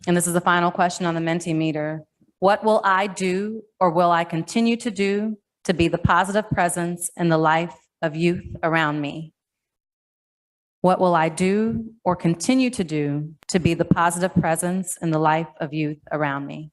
And this is the final question on the Mentimeter. What will I do or will I continue to do to be the positive presence in the life of youth around me? What will I do or continue to do to be the positive presence in the life of youth around me?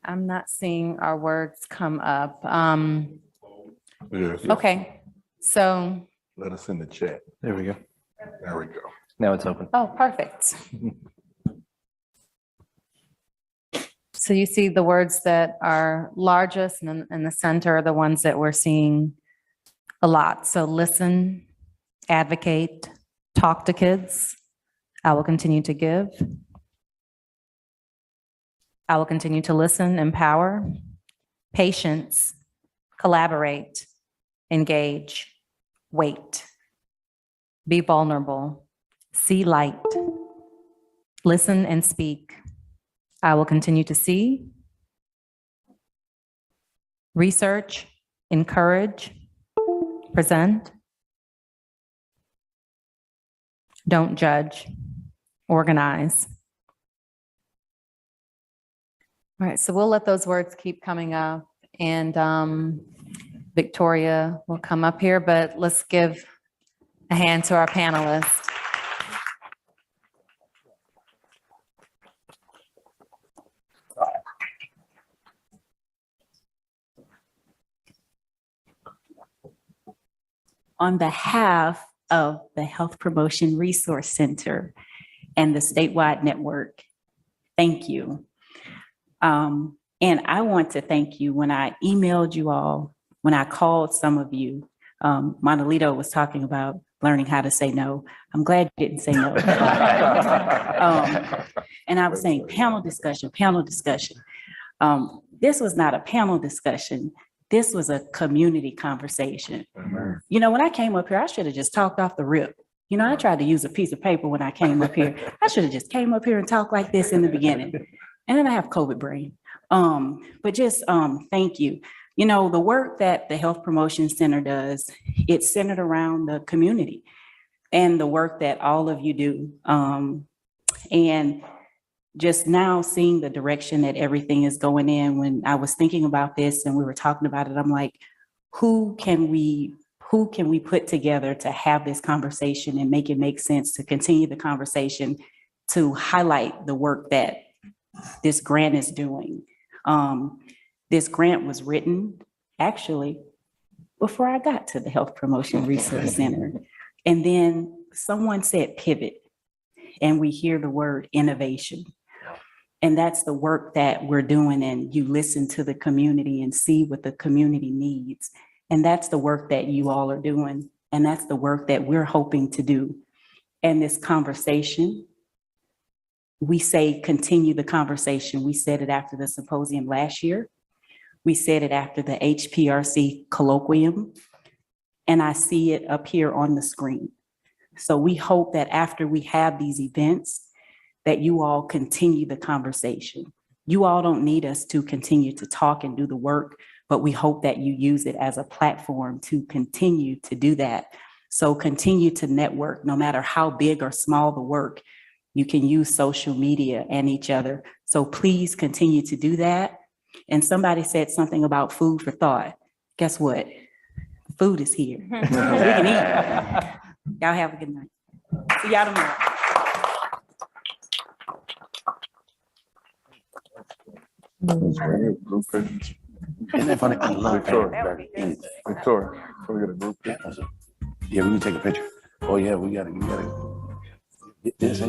I'm not seeing our words come up. Yes. Okay, so, Let us in the chat. There we go. There we go. Now it's open. oh, perfect. So you see the words that are largest and in the center are the ones that we're seeing a lot. So listen, advocate, talk to kids. I will continue to give. I will continue to listen, empower, patience, collaborate, engage, wait, be vulnerable, see light, listen and speak. I will continue to see, research, encourage, present, don't judge, organize. All right, so we'll let those words keep coming up, and Victoria will come up here, but let's give a hand to our panelists. On behalf of the Health Promotion Resource Center and the statewide network. Thank you. And I want to thank you when I emailed you all, when I called some of you. Monalito was talking about learning how to say no. I'm glad you didn't say no. And I was saying panel discussion, panel discussion. This was not a panel discussion. This was a community conversation. You know, when I came up here, I should have just talked off the rip. You know, I tried to use a piece of paper when I came up here. I should have just came up here and talked like this in the beginning. And then I have COVID brain. But just thank you. You know, the work that the Health Promotion Center does, it's centered around the community and the work that all of you do. And just now seeing the direction that everything is going in, when I was thinking about this and we were talking about it, I'm like, who can we put together to have this conversation and make it make sense, to continue the conversation, to highlight the work that this grant is doing. This grant was written actually before I got to the Health Promotion Resource Center. And then someone said pivot, and we hear the word innovation. And that's the work that we're doing, and you listen to the community and see what the community needs. And that's the work that you all are doing. And that's the work that we're hoping to do. And this conversation, we say continue the conversation. We said it after the symposium last year. We said it after the HPRC colloquium. And I see it up here on the screen. So we hope that after we have these events, that you all continue the conversation. You all don't need us to continue to talk and do the work, but we hope that you use it as a platform to continue to do that. So continue to network, no matter how big or small the work. You can use social media and each other. So please continue to do that. And somebody said something about food for thought. Guess what? Food is here. We can eat. Y'all have a good night. See y'all tomorrow. Isn't that funny? I love Victoria, that. Victoria, can we get a group picture? Yeah, we can take a picture. Oh, yeah, we gotta get this.